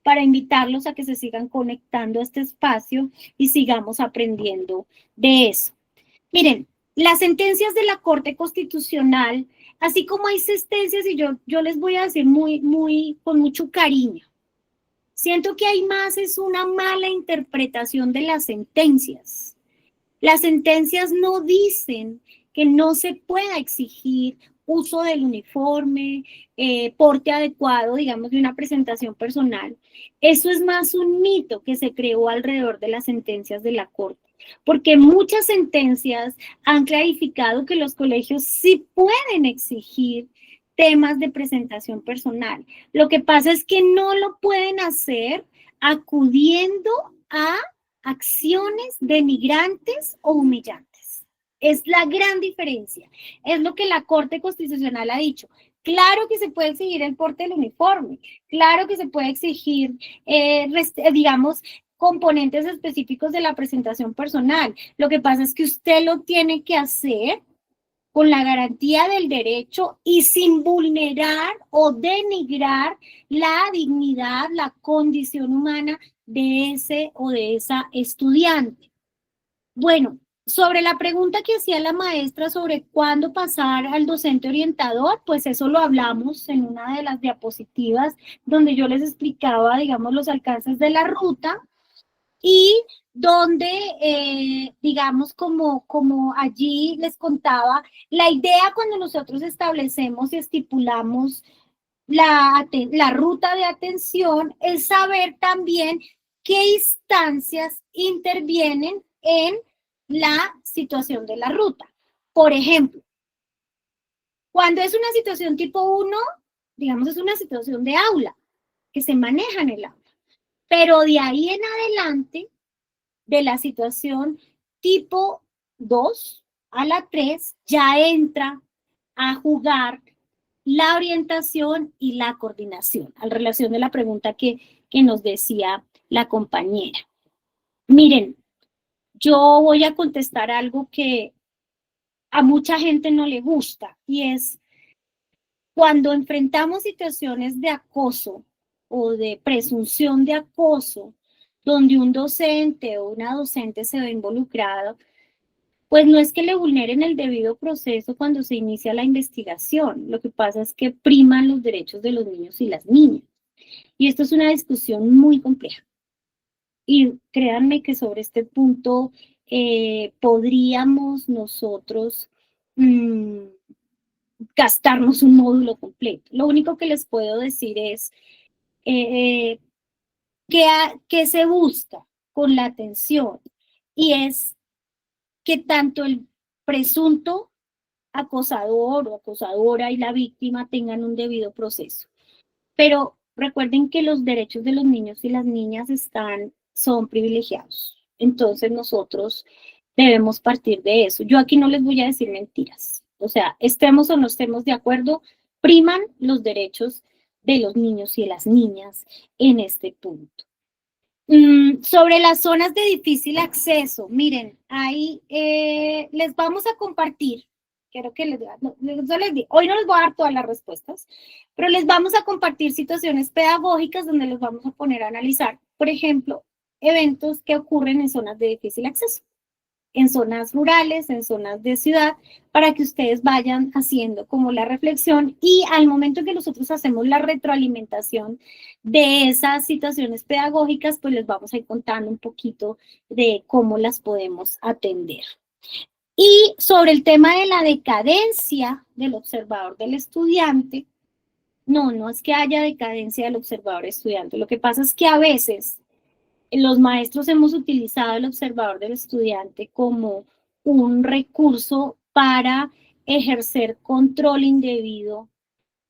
para invitarlos a que se sigan conectando a este espacio y sigamos aprendiendo de eso. Miren, las sentencias de la Corte Constitucional, así como hay sentencias, y yo les voy a decir con mucho cariño, siento que hay más, es una mala interpretación de las sentencias. Las sentencias no dicen que no se pueda exigir uso del uniforme, porte adecuado, digamos, de una presentación personal. Eso es más un mito que se creó alrededor de las sentencias de la Corte, porque muchas sentencias han clarificado que los colegios sí pueden exigir temas de presentación personal. Lo que pasa es que no lo pueden hacer acudiendo a acciones denigrantes o humillantes. Es la gran diferencia. Es lo que la Corte Constitucional ha dicho. Claro que se puede exigir el porte del uniforme, claro que se puede exigir, digamos, componentes específicos de la presentación personal. Lo que pasa es que usted lo tiene que hacer con la garantía del derecho y sin vulnerar o denigrar la dignidad, la condición humana de ese o de esa estudiante. Bueno, sobre la pregunta que hacía la maestra sobre cuándo pasar al docente orientador, pues eso lo hablamos en una de las diapositivas donde yo les explicaba, digamos, los alcances de la ruta y donde, digamos, como allí les contaba, la idea cuando nosotros establecemos y estipulamos la ruta de atención es saber también qué instancias intervienen en la situación de la ruta. Por ejemplo, cuando es una situación tipo 1, digamos, es una situación de aula, que se maneja en el aula. Pero de ahí en adelante, de la situación tipo 2 a la 3, ya entra a jugar la orientación y la coordinación, en relación de la pregunta que nos decía la compañera. Miren, yo voy a contestar algo que a mucha gente no le gusta, y es cuando enfrentamos situaciones de acoso o de presunción de acoso, donde un docente o una docente se ve involucrado, pues no es que le vulneren el debido proceso cuando se inicia la investigación. Lo que pasa es que priman los derechos de los niños y las niñas. Y esto es una discusión muy compleja. Y créanme que sobre este punto podríamos nosotros gastarnos un módulo completo. Lo único que les puedo decir es ¿qué se busca con la atención? Y es que tanto el presunto acosador o acosadora y la víctima tengan un debido proceso. Pero recuerden que los derechos de los niños y las niñas son privilegiados. Entonces nosotros debemos partir de eso. Yo aquí no les voy a decir mentiras. O sea, estemos o no estemos de acuerdo, priman los derechos de los niños y de las niñas en este punto. Sobre las zonas de difícil acceso, miren, ahí les vamos a compartir, quiero que hoy no les voy a dar todas las respuestas, pero les vamos a compartir situaciones pedagógicas donde los vamos a poner a analizar, por ejemplo, eventos que ocurren en zonas de difícil acceso, en zonas rurales, en zonas de ciudad, para que ustedes vayan haciendo como la reflexión y al momento que nosotros hacemos la retroalimentación de esas situaciones pedagógicas, pues les vamos a ir contando un poquito de cómo las podemos atender. Y sobre el tema de la decadencia del observador del estudiante, no es que haya decadencia del observador estudiante, lo que pasa es que a veces los maestros hemos utilizado el observador del estudiante como un recurso para ejercer control indebido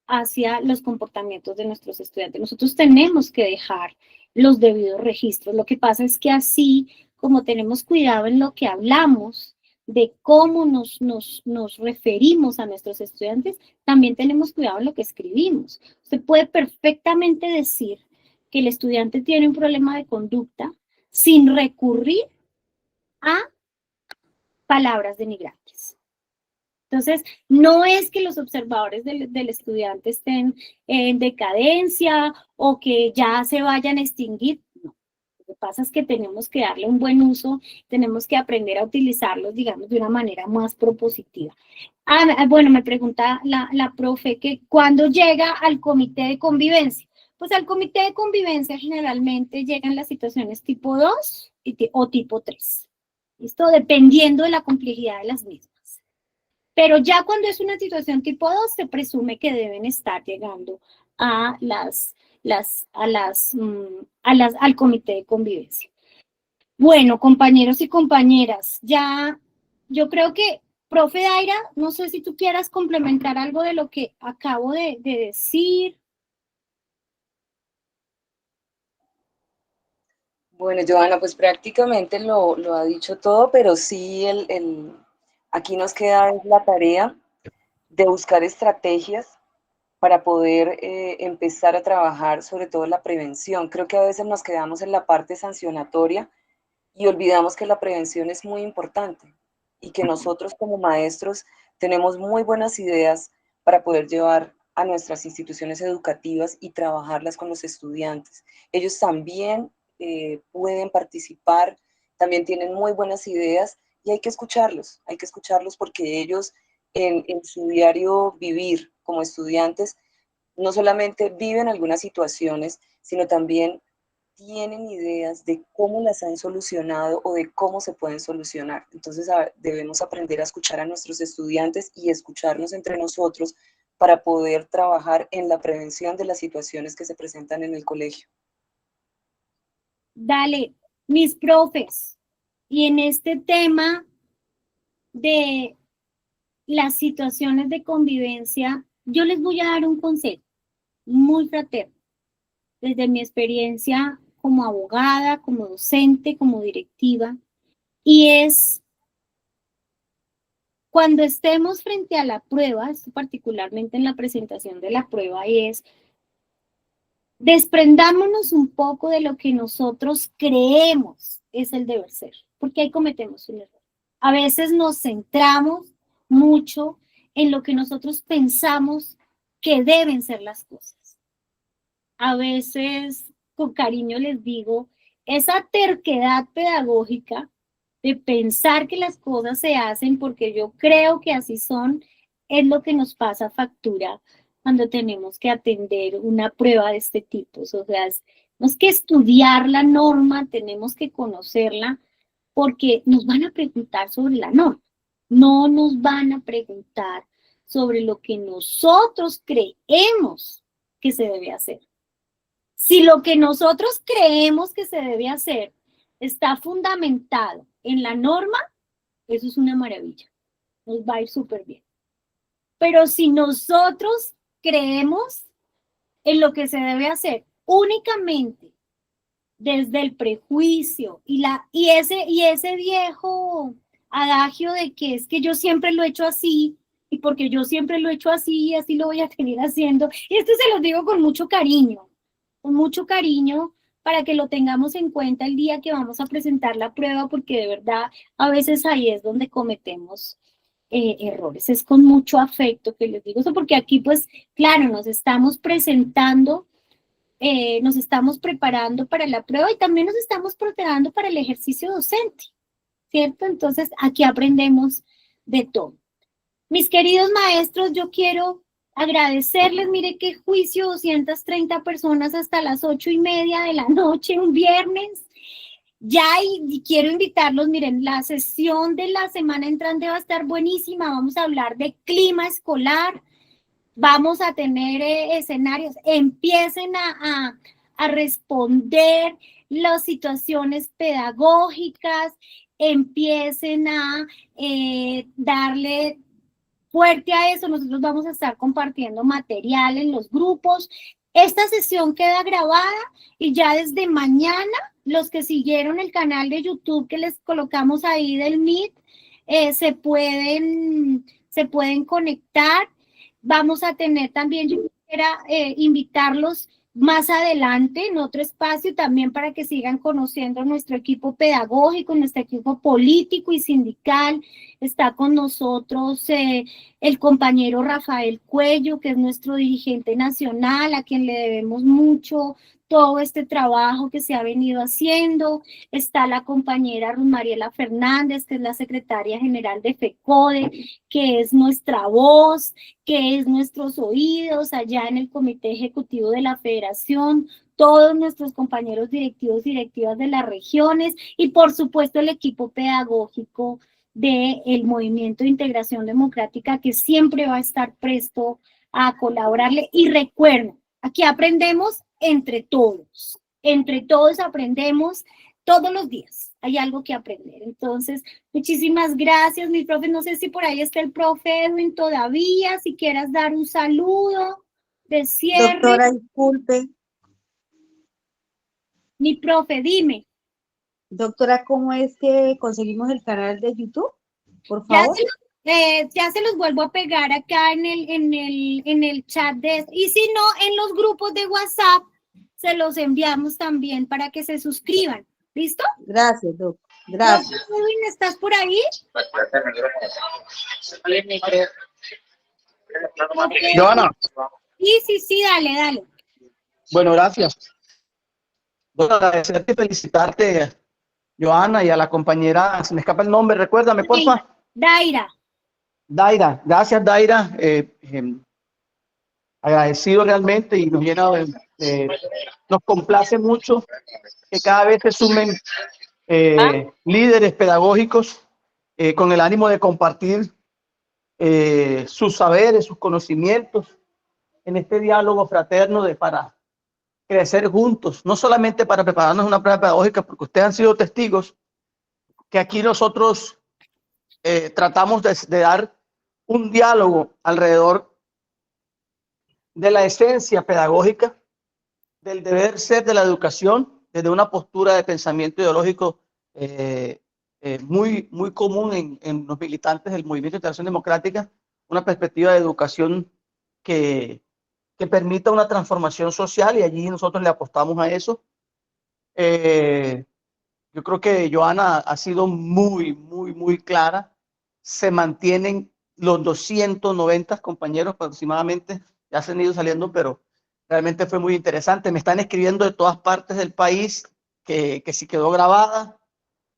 hacia los comportamientos de nuestros estudiantes. Nosotros tenemos que dejar los debidos registros. Lo que pasa es que así, como tenemos cuidado en lo que hablamos, de cómo nos referimos a nuestros estudiantes, también tenemos cuidado en lo que escribimos. Usted puede perfectamente decir que el estudiante tiene un problema de conducta sin recurrir a palabras denigrantes. Entonces, no es que los observadores del estudiante estén en decadencia o que ya se vayan a extinguir. No. Lo que pasa es que tenemos que darle un buen uso, tenemos que aprender a utilizarlos, digamos, de una manera más propositiva. Bueno, me pregunta la profe que ¿cuándo llega al comité de convivencia? Pues al comité de convivencia generalmente llegan las situaciones tipo 2 o tipo 3. ¿Listo? Dependiendo de la complejidad de las mismas. Pero ya cuando es una situación tipo 2, se presume que deben estar llegando a al comité de convivencia. Bueno, compañeros y compañeras, ya yo creo que, profe Daira, no sé si tú quieras complementar algo de lo que acabo de decir. Bueno, Johanna, pues prácticamente lo ha dicho todo, pero sí aquí nos queda la tarea de buscar estrategias para poder empezar a trabajar sobre todo la prevención. Creo que a veces nos quedamos en la parte sancionatoria y olvidamos que la prevención es muy importante y que nosotros como maestros tenemos muy buenas ideas para poder llevar a nuestras instituciones educativas y trabajarlas con los estudiantes. Ellos también pueden participar, también tienen muy buenas ideas y hay que escucharlos porque ellos en su diario vivir como estudiantes no solamente viven algunas situaciones, sino también tienen ideas de cómo las han solucionado o de cómo se pueden solucionar. Entonces debemos aprender a escuchar a nuestros estudiantes y escucharnos entre nosotros para poder trabajar en la prevención de las situaciones que se presentan en el colegio. Dale, mis profes, y en este tema de las situaciones de convivencia, yo les voy a dar un consejo muy fraterno, desde mi experiencia como abogada, como docente, como directiva, y es cuando estemos frente a la prueba, esto particularmente en la presentación de la prueba, es desprendámonos un poco de lo que nosotros creemos es el deber ser, porque ahí cometemos un error. A veces nos centramos mucho en lo que nosotros pensamos que deben ser las cosas. A veces, con cariño les digo, esa terquedad pedagógica de pensar que las cosas se hacen porque yo creo que así son, es lo que nos pasa factura cuando tenemos que atender una prueba de este tipo. O sea, tenemos que estudiar la norma, tenemos que conocerla, porque nos van a preguntar sobre la norma. No nos van a preguntar sobre lo que nosotros creemos que se debe hacer. Si lo que nosotros creemos que se debe hacer está fundamentado en la norma, eso es una maravilla. Nos va a ir súper bien. Pero si nosotros creemos en lo que se debe hacer únicamente desde el prejuicio y ese viejo adagio de que es que yo siempre lo he hecho así, y porque yo siempre lo he hecho así, y así lo voy a seguir haciendo. Y esto se los digo con mucho cariño, para que lo tengamos en cuenta el día que vamos a presentar la prueba, porque de verdad a veces ahí es donde cometemos errores. Es con mucho afecto que les digo eso, porque aquí pues claro, nos estamos presentando, nos estamos preparando para la prueba y también nos estamos preparando para el ejercicio docente, ¿cierto? Entonces aquí aprendemos de todo. Mis queridos maestros, yo quiero agradecerles, mire qué juicio, 230 personas hasta las 8:30 de la noche, un viernes. Ya, y quiero invitarlos, miren, la sesión de la semana entrante va a estar buenísima, vamos a hablar de clima escolar, vamos a tener escenarios, empiecen a responder las situaciones pedagógicas, empiecen a darle fuerte a eso. Nosotros vamos a estar compartiendo material en los grupos. Esta sesión queda grabada y ya desde mañana, los que siguieron el canal de YouTube que les colocamos ahí del Meet, se pueden conectar. Vamos a tener también, yo quisiera invitarlos más adelante en otro espacio también para que sigan conociendo nuestro equipo pedagógico, nuestro equipo político y sindical. Está con nosotros el compañero Rafael Cuello, que es nuestro dirigente nacional, a quien le debemos mucho todo este trabajo que se ha venido haciendo. Está la compañera Ruth Mariela Fernández, que es la secretaria general de FECODE, que es nuestra voz, que es nuestros oídos allá en el Comité Ejecutivo de la Federación, todos nuestros compañeros directivos y directivas de las regiones y por supuesto el equipo pedagógico del Movimiento de Integración Democrática, que siempre va a estar presto a colaborarle. Y recuerden, aquí aprendemos entre todos aprendemos todos los días, hay algo que aprender. Entonces, muchísimas gracias, mi profe. No sé si por ahí está el profe Edwin todavía, si quieras dar un saludo de cierre. Doctora, disculpe. Mi profe, dime. Doctora, ¿cómo es que conseguimos el canal de YouTube? Por favor. Ya se los vuelvo a pegar acá en el chat y si no, en los grupos de WhatsApp se los enviamos también para que se suscriban. ¿Listo? Gracias, doctor. Gracias. Edwin, ¿estás por ahí? Okay. Joana. Sí, dale. Bueno, gracias. Bueno, agradecerte y felicitarte, Joana, y a la compañera, se me escapa el nombre, recuérdame, porfa. Daira, gracias Daira, agradecido realmente y nos llena nos complace mucho que cada vez se sumen líderes pedagógicos con el ánimo de compartir sus saberes, sus conocimientos en este diálogo fraterno para crecer juntos, no solamente para prepararnos una prueba pedagógica, porque ustedes han sido testigos que aquí nosotros tratamos de dar un diálogo alrededor de la esencia pedagógica, del deber ser de la educación, desde una postura de pensamiento ideológico muy común en los militantes del Movimiento de Integración Democrática, una perspectiva de educación que permita una transformación social, y allí nosotros le apostamos a eso. Yo creo que Joana ha sido muy clara. Se mantienen los 290 compañeros aproximadamente, ya se han ido saliendo, pero realmente fue muy interesante. Me están escribiendo de todas partes del país que sí quedó grabada,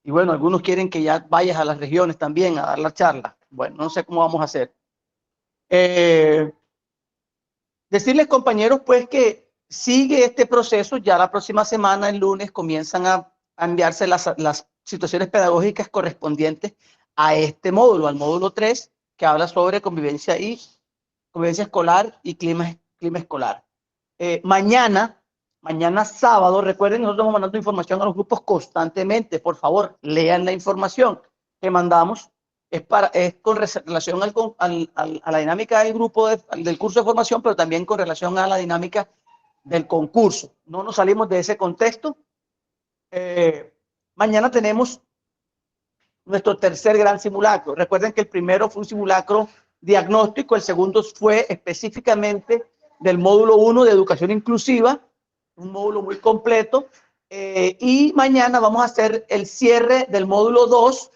y bueno, algunos quieren que ya vayas a las regiones también a dar la charla. Bueno, no sé cómo vamos a hacer. Decirles, compañeros, pues que sigue este proceso. Ya la próxima semana, el lunes, comienzan a enviarse las situaciones pedagógicas correspondientes a este módulo, al módulo 3, que habla sobre convivencia escolar y clima escolar. Mañana sábado, recuerden, nosotros estamos mandando información a los grupos constantemente. Por favor, lean la información que mandamos. Es con relación a la dinámica del grupo del curso de formación, pero también con relación a la dinámica del concurso. No nos salimos de ese contexto. Mañana tenemos nuestro tercer gran simulacro. Recuerden que el primero fue un simulacro diagnóstico, el segundo fue específicamente del módulo 1 de educación inclusiva, un módulo muy completo, y mañana vamos a hacer el cierre del módulo 2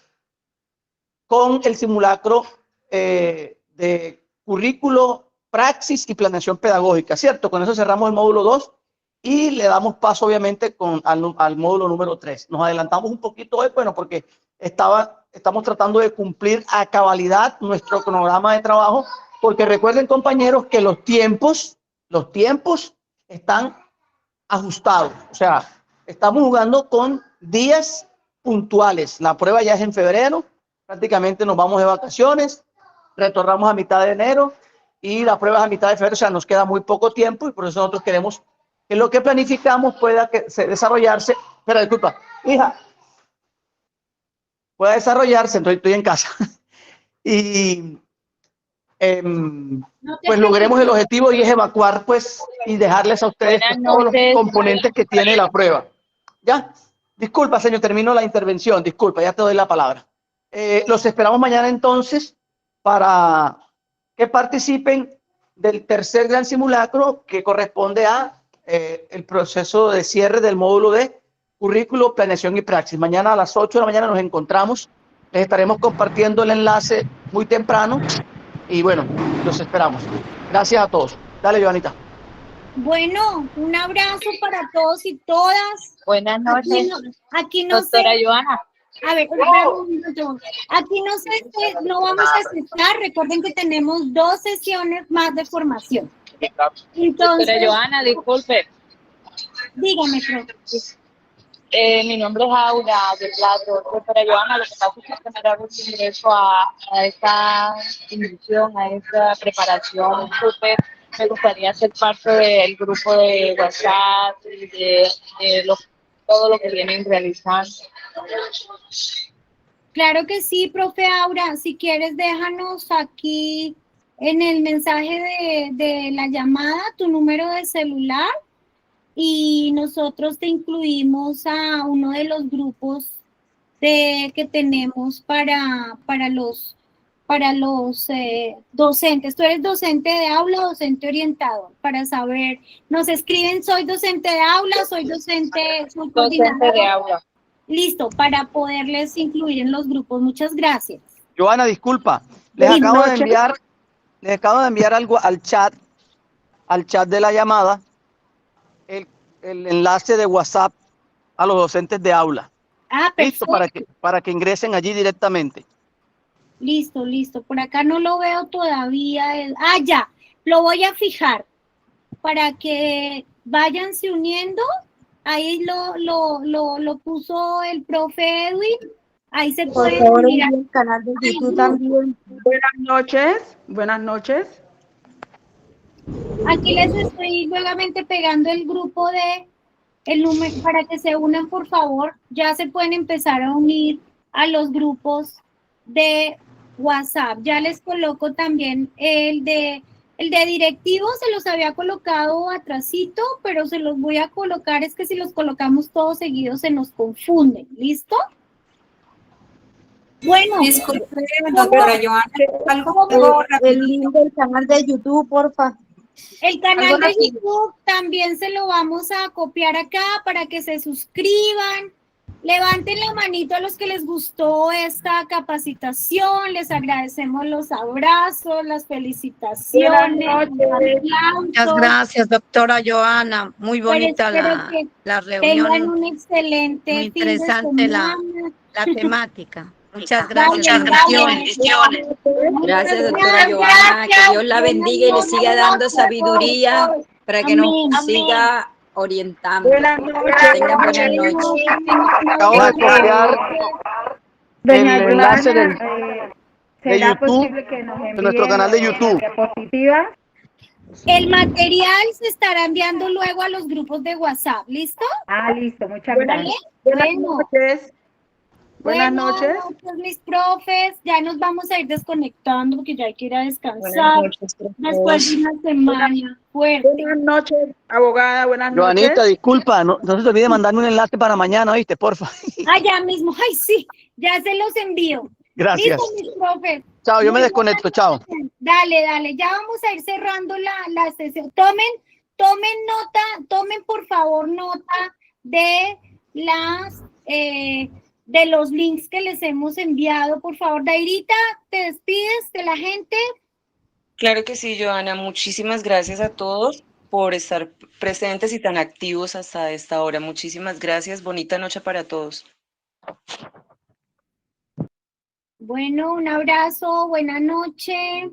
con el simulacro de currículo, praxis y planeación pedagógica, ¿cierto? Con eso cerramos el módulo 2 y le damos paso obviamente al módulo número 3. Nos adelantamos un poquito hoy, bueno, porque estamos tratando de cumplir a cabalidad nuestro cronograma de trabajo, porque recuerden, compañeros, que los tiempos están ajustados. O sea, estamos jugando con días puntuales. La prueba ya es en febrero, prácticamente nos vamos de vacaciones, retornamos a mitad de enero y la prueba es a mitad de febrero, o sea, nos queda muy poco tiempo y por eso nosotros queremos que lo que planificamos pueda desarrollarse. Espera, disculpa, hija. Pueda desarrollarse, entonces estoy en casa. Y pues logremos el objetivo y es evacuar pues y dejarles a ustedes pues, todos los componentes que tiene la prueba. ¿Ya? Disculpa, señor, termino la intervención. Disculpa, ya te doy la palabra. Los esperamos mañana entonces para que participen del tercer gran simulacro que corresponde a el proceso de cierre del módulo de currículo, planeación y praxis. Mañana a las 8 de la mañana nos encontramos. Les estaremos compartiendo el enlace muy temprano y bueno, los esperamos. Gracias a todos. Dale, Joanita. Bueno, un abrazo para todos y todas. Buenas noches. Aquí no doctora sé. Joana. A ver, espera un minuto. Aquí no sé, no vamos a cesar. Recuerden que tenemos 2 sesiones más de formación. Entonces, Doctora Joana, disculpe. Dígame, profe. Mi nombre es Aura de Plato. Doctora Joana, lo que pasa es que es primera vez que ingreso a esta inducción, a esta preparación súper. Me gustaría ser parte del grupo de WhatsApp y de todo lo que vienen realizando. Claro que sí, profe Aura. Si quieres, déjanos aquí en el mensaje de la llamada tu número de celular y nosotros te incluimos a uno de los grupos que tenemos para los docentes. Tú eres docente de aula o docente orientador, para saber. Nos escriben, soy docente de aula, soy docente de aula. Listo, para poderles incluir en los grupos. Muchas gracias. Joana, disculpa. Les acabo de enviar algo al chat de la llamada, el enlace de WhatsApp a los docentes de aula. Ah, perfecto. Listo, para que ingresen allí directamente. Listo. Por acá no lo veo todavía. Ya, lo voy a fijar para que vayanse uniendo. Ahí lo puso el profe Edwin. Ahí se puede mirar. El canal de YouTube también. Buenas noches. Aquí les estoy nuevamente pegando el grupo el número para que se unan, por favor. Ya se pueden empezar a unir a los grupos de WhatsApp. Ya les coloco también el de directivos, se los había colocado atrasito, pero se los voy a colocar, es que si los colocamos todos seguidos se nos confunden. ¿Listo? Bueno. Disculpe, doctora Joana, el link del canal de YouTube, porfa. El canal de YouTube también se lo vamos a copiar acá para que se suscriban. Levanten la manito a los que les gustó esta capacitación. Les agradecemos los abrazos, las felicitaciones. Muchas gracias, doctora Joana. Muy bonita la reunión. Tengan un excelente muy interesante fin de la temática. Muchas gracias. Gracias, doctora Joana. Que Dios la bendiga y le siga dando sabiduría para que nos siga orientando. Tengan buenas noches. Acabo de copiar el enlace de YouTube, de nuestro canal de YouTube. El material se estará enviando luego a los grupos de WhatsApp. ¿Listo? Listo. Muchas gracias. Buenas noches, mis profes. Ya nos vamos a ir desconectando porque ya hay que ir a descansar. Después de una semana fuerte. Buenas noches, abogada. Buenas noches. Joanita, disculpa, no se te olvide mandarme un enlace para mañana, ¿viste? Porfa. Ya mismo. Ay, sí. Ya se los envío. Gracias. Listo, mis profes. Chao, yo me Muy desconecto, chao. Dale, dale, ya vamos a ir cerrando la sesión. Tomen nota, tomen por favor nota de de los links que les hemos enviado. Por favor, Dairita, ¿te despides de la gente? Claro que sí, Joana. Muchísimas gracias a todos por estar presentes y tan activos hasta esta hora. Muchísimas gracias. Bonita noche para todos. Bueno, un abrazo, buena noche.